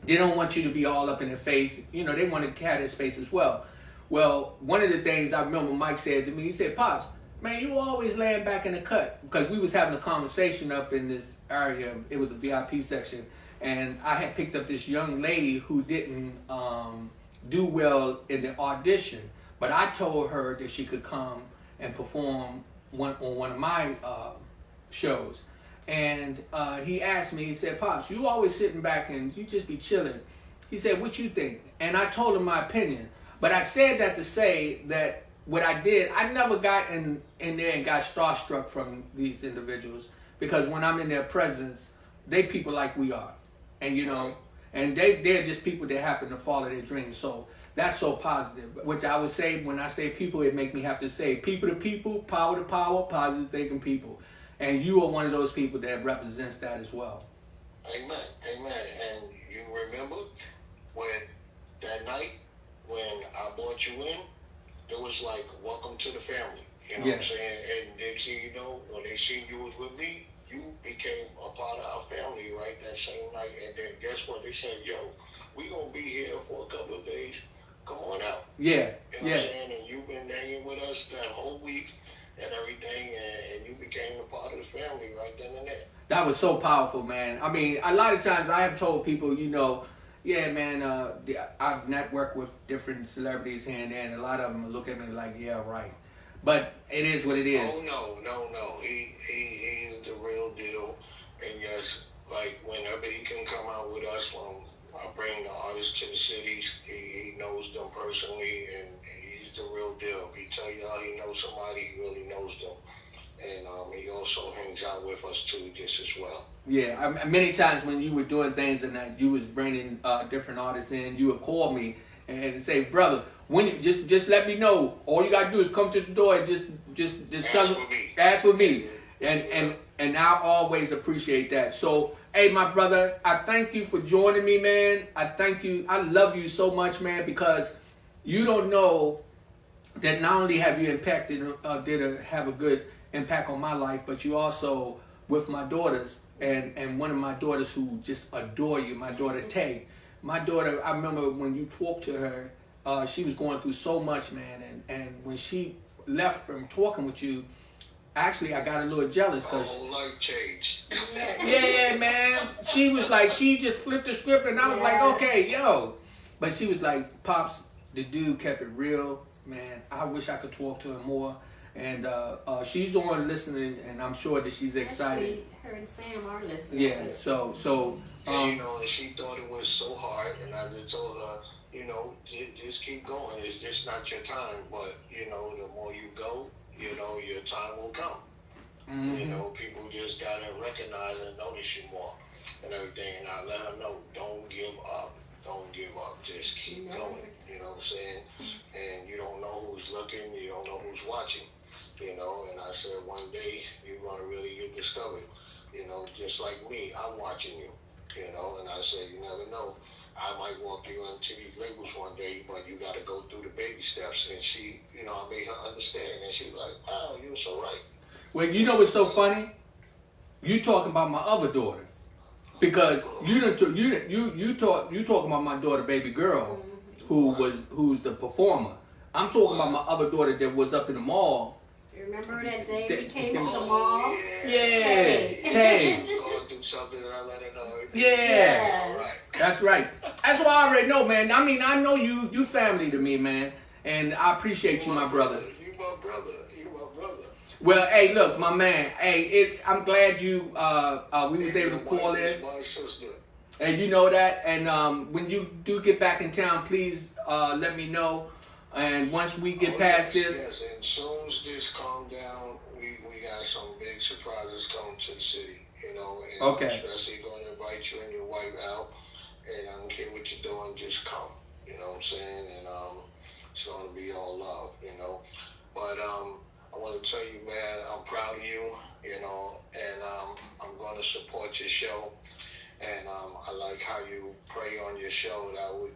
Speaker 1: They don't want you to be all up in their face. They want to have their space as well. Well, one of the things I remember Mike said to me, he said, "Pops, man, you always laying back in the cut," because we was having a conversation up in this area. It was a VIP section, and I had picked up this young lady who didn't do well in the audition, but I told her that she could come and perform on one of my shows. And he asked me, he said, "Pops, you always sitting back and you just be chilling." He said, "What you think?" And I told him my opinion, but I said that to say that what I did, I never got in there and got starstruck from these individuals, because when I'm in their presence, they people like we are, and and they're just people that happen to follow their dreams. So that's so positive. Which I would say, when I say people, it make me have to say people to people, power to power, positive thinking people, and you are one of those people that represents that as well.
Speaker 4: Amen. And you remember when that night when I brought you in? It was like, welcome to the family. What I'm saying? And next thing you know, when they seen you was with me, you became a part of our family, right, that same night. And then guess what? They said, "Yo, we gonna be here for a couple of days. Come on out."
Speaker 1: Yeah.
Speaker 4: You know what I'm saying? us that whole week and everything, and you became a part of the family right then and there.
Speaker 1: That was so powerful, man. I mean, a lot of times I have told people, yeah, man, I've networked with different celebrities here and there, and a lot of them look at me like, yeah, right. But it is what it is.
Speaker 4: Oh, no. He is the real deal. And yes, like, whenever he can come out with us, when I bring the artists to the cities, he knows them personally, and he's the real deal. If he tell y'all he knows somebody, he really knows them. And he also hangs out with us too, just as well.
Speaker 1: Yeah, many times when you were doing things and that you was bringing different artists in, you would call me and say, brother, when you just let me know. All you gotta do is come to the door and just tell me. Ask for me. And I always appreciate that. So, hey, my brother, I thank you for joining me, man. I thank you. I love you so much, man, because you don't know that not only have you impacted, have a good impact on my life, but you also with my daughters, and one of my daughters who just adore you, my daughter Tay. My daughter, I remember when you talked to her, she was going through so much, man, and when she left from talking with you, actually I got a little jealous because
Speaker 4: whole life changed.
Speaker 1: Yeah, man. She was like, she just flipped the script, and I was like, okay, yo. But she was like, Pops, the dude kept it real, man. I wish I could talk to her more. And she's on listening, and I'm sure that she's excited.
Speaker 2: Actually, her and Sam are listening.
Speaker 1: Yeah, so
Speaker 4: and she thought it was so hard, and I just told her, just keep going. It's just not your time, but the more you go, your time will come.
Speaker 1: mm-hmm.
Speaker 4: People just gotta recognize and notice you more and everything. And I let her know, don't give up. Don't give up. Just keep going. You know what I'm saying? And you don't know who's looking. You don't know who's watching. And I said, one day you're gonna really get discovered. Just like me, I'm watching you. And I said, you never know. I might walk you into these labels one day, but you got to go through the baby steps. And she, I made her understand, and she was like, "Wow, you're so right."
Speaker 1: Well, you know what's so funny? You talking about my other daughter, because you talking about my daughter, baby girl, who's the performer. I'm talking about my other daughter that was up in the mall.
Speaker 2: Remember that day we came to the mall?
Speaker 1: Yeah, Tay.
Speaker 4: Going through something, and I let her know.
Speaker 1: Yeah,
Speaker 2: Yes.
Speaker 4: All right.
Speaker 1: That's right. That's what I already know, man. I mean, I know you family to me, man, and I appreciate you, my brother.
Speaker 4: You my brother.
Speaker 1: Well, hey, look, my man. Hey, I'm glad we was able to call in.
Speaker 4: My sister.
Speaker 1: And you know that. And when you do get back in town, please let me know. And once we get past this.
Speaker 4: Yes, and as soon as this calm down, we got some big surprises coming to the city, And
Speaker 1: okay.
Speaker 4: I'm especially going to invite you and your wife out. And I don't care what you're doing, just come. You know what I'm saying? And it's going to be all love, But I want to tell you, man, I'm proud of you, and I'm going to support your show. And I like how you pray on your show.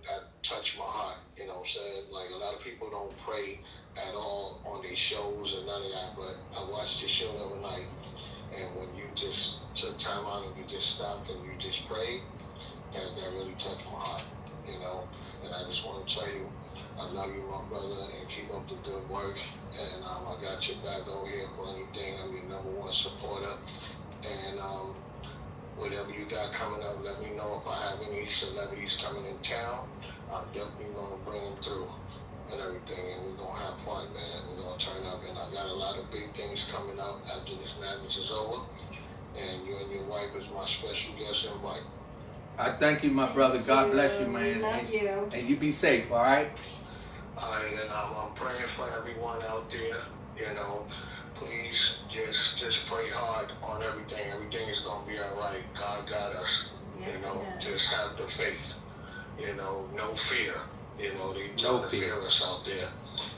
Speaker 4: That touched my heart. You know what I'm saying? Like, a lot of people don't pray at all on these shows and none of that. But I watched your show the other night. And when you just took time out and you just stopped and you just prayed, that really touched my heart. And I just want to tell you, I love you, my brother, and keep up the good work. And I got your back over here for anything. I'm your number one supporter. And whatever you got coming up, let me know. If I have any celebrities coming in town, I'm definitely going to bring them through and everything. And we're going to have fun, man. We're going to turn up. And I got a lot of big things coming up after this madness is over. And you and your wife is my special guest invite.
Speaker 1: I thank you, my brother. God bless you, man.
Speaker 2: Love you.
Speaker 1: And you be safe, all right?
Speaker 4: All right, and I'm praying for everyone out there. Please just pray hard on everything. Everything is gonna be all right. God got us.
Speaker 2: Yes, He does.
Speaker 4: Just have the faith. No fear. They
Speaker 1: No
Speaker 4: try to
Speaker 1: fear.
Speaker 4: fear us out there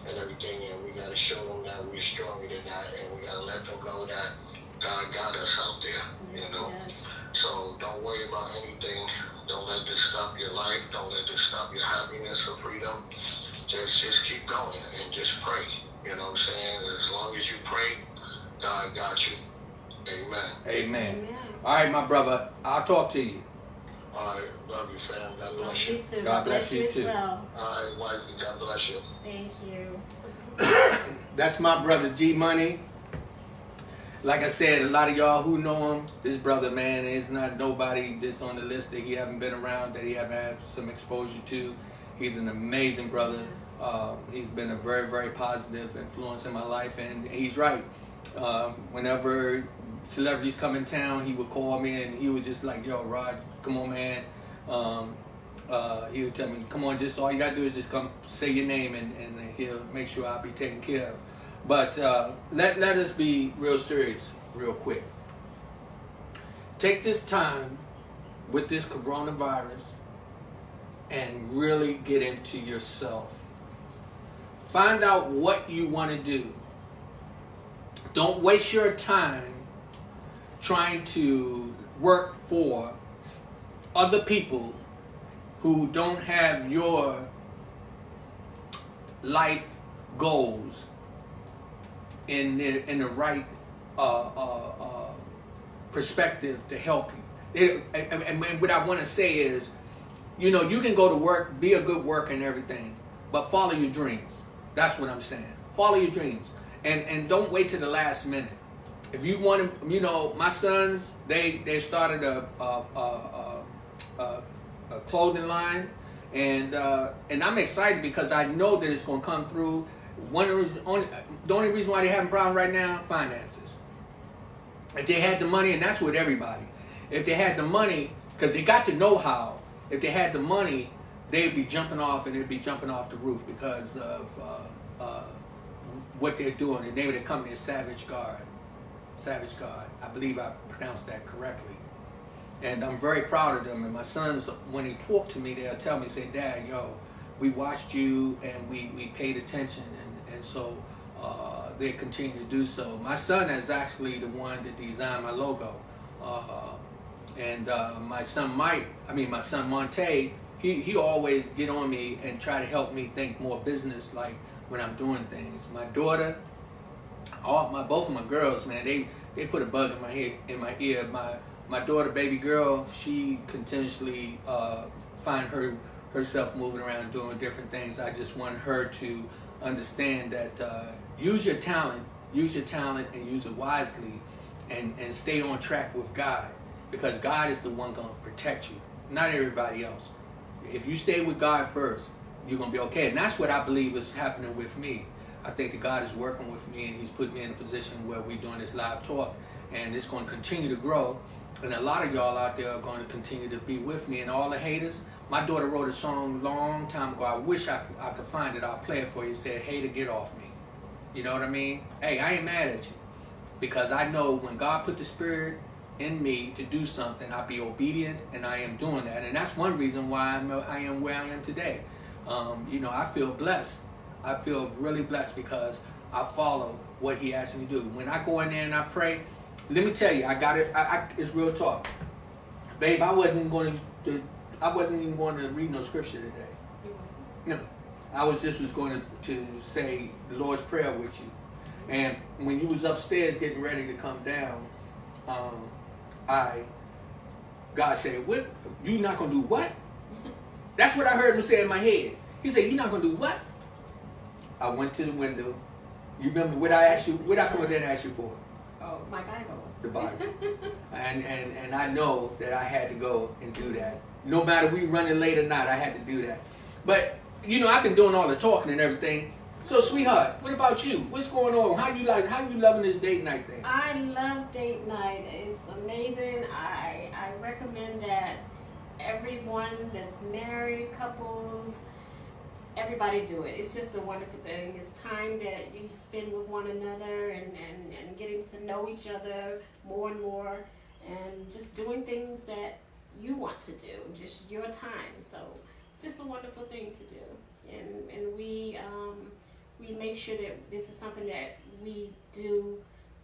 Speaker 4: and everything, and we gotta show them that we're stronger than that, and we gotta let them know that God got us out there.
Speaker 2: Yes, He does.
Speaker 4: So don't worry about anything. Don't let this stop your life. Don't let this stop your happiness or freedom. Just keep going and just pray. You know what I'm saying? As long as you pray, God got you. Amen.
Speaker 1: Amen.
Speaker 2: Amen.
Speaker 1: All right, my brother. I'll talk to you.
Speaker 4: All right, love you, fam. God
Speaker 2: Love
Speaker 4: bless
Speaker 2: you
Speaker 4: you.
Speaker 2: too.
Speaker 1: God bless you
Speaker 2: as
Speaker 1: too.
Speaker 2: well.
Speaker 4: All right, wifey, God bless you.
Speaker 2: Thank you.
Speaker 1: That's my brother G Money. Like I said, a lot of y'all who know him, this brother, man, is not nobody that's on the list that he haven't been around, that he haven't had some exposure to. He's an amazing brother. He's been a very, very positive influence in my life, and he's right. Whenever celebrities come in town, he would call me and he would just like, yo, Rod, come on, man. He would tell me, come on, just all you gotta do is just come say your name, and he'll make sure I'll be taken care of. But let us be real serious real quick. Take this time with this coronavirus and really get into yourself. Find out what you want to do. Don't waste your time trying to work for other people who don't have your life goals in the right perspective to help you. And what I want to say is, you know, you can go to work, be a good worker and everything, but follow your dreams. That's what I'm saying. Follow your dreams, and don't wait till the last minute. If you want to, you know, my sons, they started a clothing line, and I'm excited because I know that it's going to come through. The only reason why they're having a problem right now, finances. If they had the money, and that's with everybody. If they had the money, because they got the know-how, if they had the money, they'd be jumping off, and they'd be jumping off the roof because of what they're doing. The name of the company is Savage Guard. Savage Guard. I believe I pronounced that correctly. And I'm very proud of them. And my sons, when they talk to me, they'll tell me, say, Dad, yo, we watched you and we paid attention. And so they continue to do so. My son is actually the one that designed my logo. My son Monte, he always get on me and try to help me think more business like when I'm doing things. My daughter, both of my girls, man, they put a bug in my ear. My daughter, baby girl, she continuously find herself moving around doing different things. I just want her to understand that use your talent and use it wisely, and stay on track with God, because God is the one going to protect you, not everybody else. If you stay with God first, you're going to be okay. And that's what I believe is happening with me. I think that God is working with me, and he's put me in a position where we're doing this live talk, and it's going to continue to grow. And a lot of y'all out there are going to continue to be with me. And all the haters, my daughter wrote a song a long time ago. I wish I could find it. I'll play it for you. It said, "Hater, get off me." You know what I mean? Hey, I ain't mad at you, because I know when God put the spirit in me to do something, I'll be obedient, and I am doing that. And that's one reason why I am where I am today. I feel blessed. I feel really blessed because I follow what he asked me to do. When I go in there and I pray, let me tell you, I got it. It's real talk, babe. I wasn't even going to read no scripture today. No, I was going to say the Lord's Prayer with you. And when you was upstairs getting ready to come down, God said, "What? You not gonna do what?" That's what I heard him say in my head. He said, "You not gonna do what?" I went to the window. You remember what I asked you? What I come in there and ask you for?
Speaker 2: Oh, my Bible.
Speaker 1: The Bible. and I know that I had to go and do that. No matter we running late or not, I had to do that. But I've been doing all the talking and everything. So, sweetheart, what about you? What's going on? How you loving this date night thing?
Speaker 2: I love date night. It's amazing. I recommend that everyone that's married, couples, everybody do it. It's just a wonderful thing. It's time that you spend with one another and getting to know each other more and more, and just doing things that you want to do, just your time. So it's just a wonderful thing to do. And we make sure that this is something that we do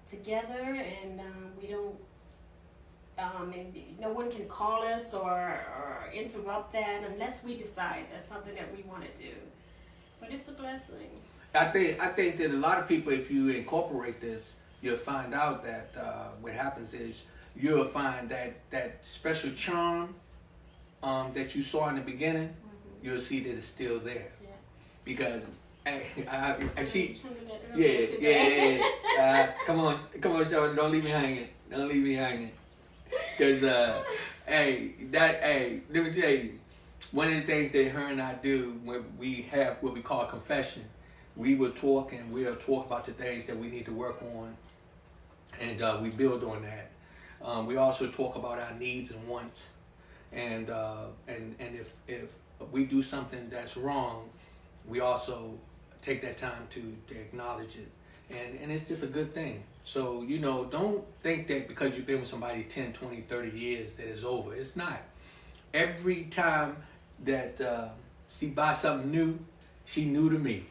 Speaker 2: together, and we don't and no one can call us or interrupt that unless we decide that's something that we want to do. But it's a blessing.
Speaker 1: I think that a lot of people, if you incorporate this, you'll find out that what happens is you'll find that special charm that you saw in the beginning, you'll see that it's still there.
Speaker 2: Yeah.
Speaker 1: Because she,
Speaker 2: Come
Speaker 1: come on, Sean, don't leave me hanging. Don't leave me hanging. Cause let me tell you, one of the things that her and I do when we have what we call confession, we will talk and we'll talk about the things that we need to work on, and we build on that. We also talk about our needs and wants, and if we do something that's wrong, we also take that time to acknowledge it, and it's just a good thing. So, don't think that because you've been with somebody 10, 20, 30 years that it's over. It's not. Every time that she buys something new, she new to me.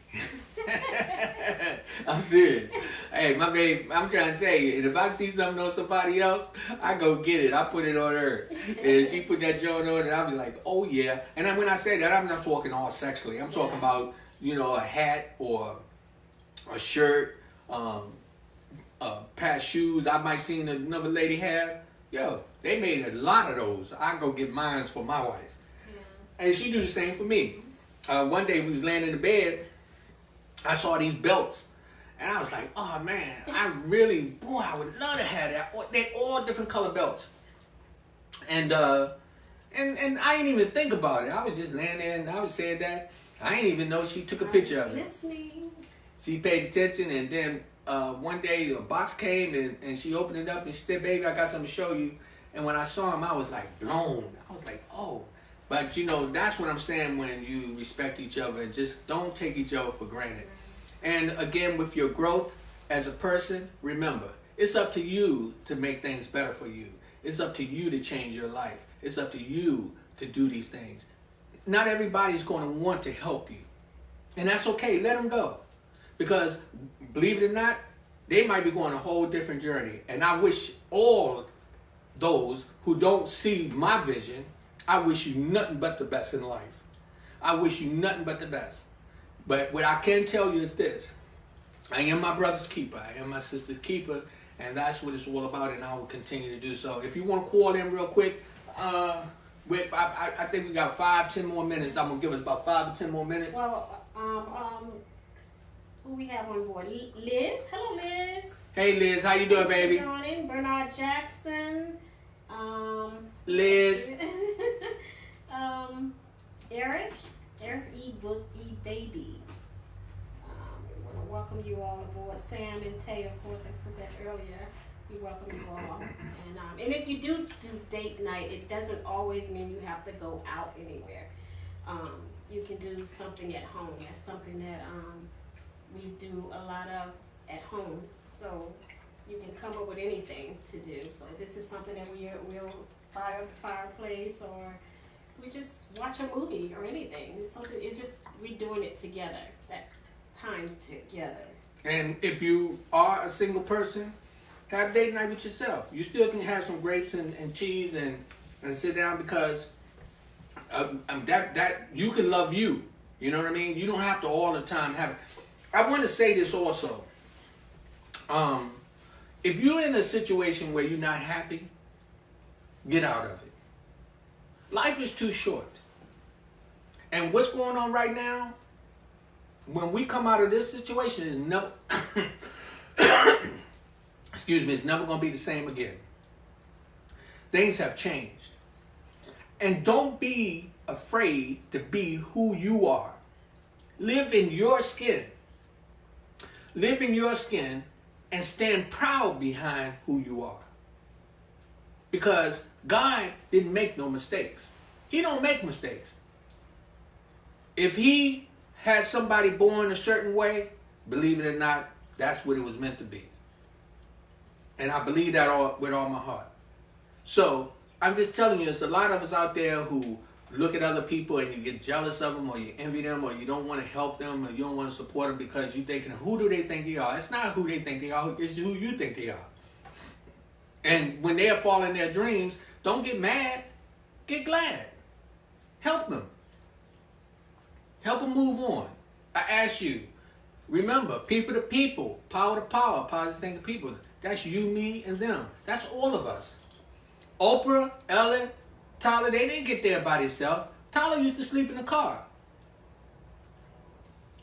Speaker 1: I'm serious. Hey, my babe, I'm trying to tell you, and if I see something on somebody else, I go get it. I put it on her. And she put that joint on, and I'll be like, oh yeah. And then when I say that, I'm not talking all sexually. I'm talking about, a hat or a shirt, a pair of shoes I might seen another lady have. Yo, they made a lot of those. I go get mines for my wife. Yeah. And she do the same for me. One day we was laying in the bed, I saw these belts, and I was like, oh man, I would love to have that. They're all different color belts. And I didn't even think about it. I was just laying there and I was saying that. I didn't even know she took a picture of it.
Speaker 2: Listening. She
Speaker 1: paid attention, and then one day a box came and she opened it up and she said, baby, I got something to show you. And when I saw him, I was like blown. I was like, oh. But that's what I'm saying when you respect each other and just don't take each other for granted. And again, with your growth as a person, remember, it's up to you to make things better for you. It's up to you to change your life. It's up to you to do these things. Not everybody's going to want to help you. And that's okay. Let them go. Because believe it or not, they might be going a whole different journey. And I wish all those who don't see my vision, I wish you nothing but the best in life. I wish you nothing but the best. But what I can tell you is this. I am my brother's keeper. I am my sister's keeper. And that's what it's all about, and I will continue to do so. If you want to call in real quick, I think we got 5-10 more minutes. I'm going to give us about 5 to 10 more minutes.
Speaker 2: Well, who we have on board? Liz. Hello, Liz.
Speaker 1: Hey, Liz. How you doing, baby?
Speaker 2: Good morning. Bernard Jackson.
Speaker 1: Liz.
Speaker 2: Eric E. Book E. Baby. We want to welcome you all aboard. Sam and Tay, of course, I said that earlier. We welcome you all. And if you do date night, it doesn't always mean you have to go out anywhere. You can do something at home. That's something that we do a lot of at home. So you can come up with anything to do. So this is something that we'll fire up the fireplace, or we just watch a movie or anything. It's just we doing it together. That time together.
Speaker 1: And if you are a single person, have date night with yourself. You still can have some grapes and cheese and sit down, because that you can love you. You know what I mean? You don't have to all the time have it. I want to say this also. If you're in a situation where you're not happy, get out of it. Life is too short. And what's going on right now, when we come out of this situation, is no excuse me, it's never going to be the same again. Things have changed. And don't be afraid to be who you are. Live in your skin. Live in your skin and stand proud behind who you are. Because God didn't make no mistakes. He don't make mistakes. If he had somebody born a certain way, believe it or not, that's what it was meant to be. And I believe that with all my heart. So I'm just telling you, there's a lot of us out there who look at other people and you get jealous of them, or you envy them, or you don't want to help them, or you don't want to support them because you're thinking, who do they think they are? It's not who they think they are, it's who you think they are. And when they're following their dreams, don't get mad, get glad. Help them. Help them move on. I ask you, remember, people to people, power to power, positive thinking people. That's you, me, and them. That's all of us. Oprah, Ellen, Tyler, they didn't get there by themselves. Tyler used to sleep in the car.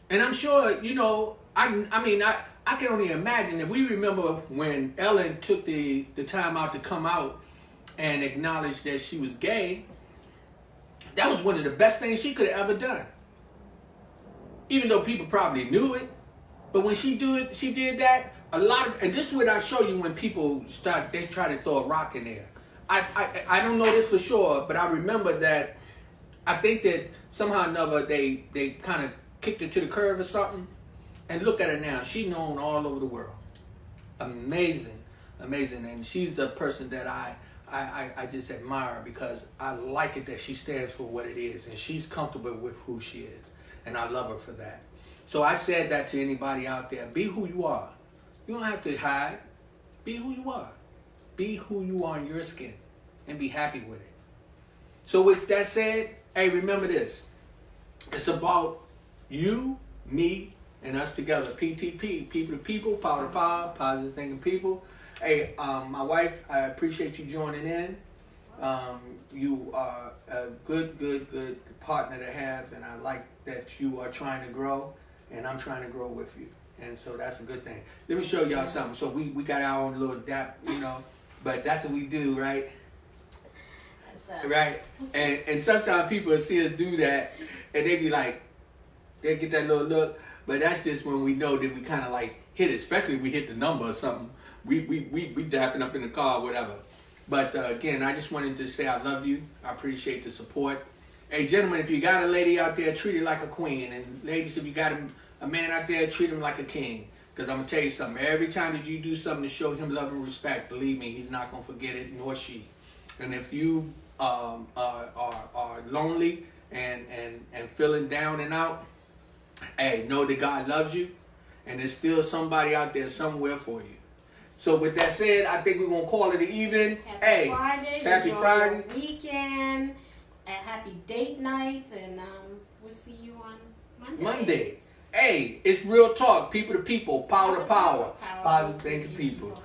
Speaker 1: And I'm sure, you know, I mean, I can only imagine, if we remember when Ellen took the time out to come out and acknowledge that she was gay, that was one of the best things she could have ever done. Even though people probably knew it, but when she did that, and this is what I show you when people they try to throw a rock in there. I don't know this for sure, but I remember that I think that somehow or another they kind of kicked her to the curb or something. And look at her now. She's known all over the world. Amazing. And she's a person that I just admire, because I like it that she stands for what it is, and she's comfortable with who she is. And I love her for that. So I said that to anybody out there. Be who you are. You don't have to hide. Be who you are. Be who you are in your skin, and be happy with it. So with that said, hey, remember this. It's about you, me, and us together. PTP, people to people, power to power, positive thinking people. Hey, my wife, I appreciate you joining in. You are a good partner to have, and I like that you are trying to grow, and I'm trying to grow with you. And so that's a good thing. Let me show y'all something. So we got our own little dap, you know, but that's what we do, right?
Speaker 2: That's us.
Speaker 1: Right? And sometimes people see us do that, and they be like, they get that little look, but that's just when we know that we kind of like hit it, especially if we hit the number or something. We dapping up in the car or whatever. But again, I just wanted to say I love you. I appreciate the support. Hey, gentlemen, if you got a lady out there, treat her like a queen. And ladies, if you got a man out there, treat him like a king. Because I'm going to tell you something. Every time that you do something to show him love and respect, believe me, he's not going to forget it, nor she. And if you are lonely and feeling down and out, hey, know that God loves you. And there's still somebody out there somewhere for you. So with that said, I think we're going to call it an evening.
Speaker 2: Happy Friday.
Speaker 1: Happy
Speaker 2: Enjoy
Speaker 1: Friday.
Speaker 2: your weekend. A happy date night. And we'll see you on Monday.
Speaker 1: Hey, it's real talk. People to people. Power to power. Positive thinking people.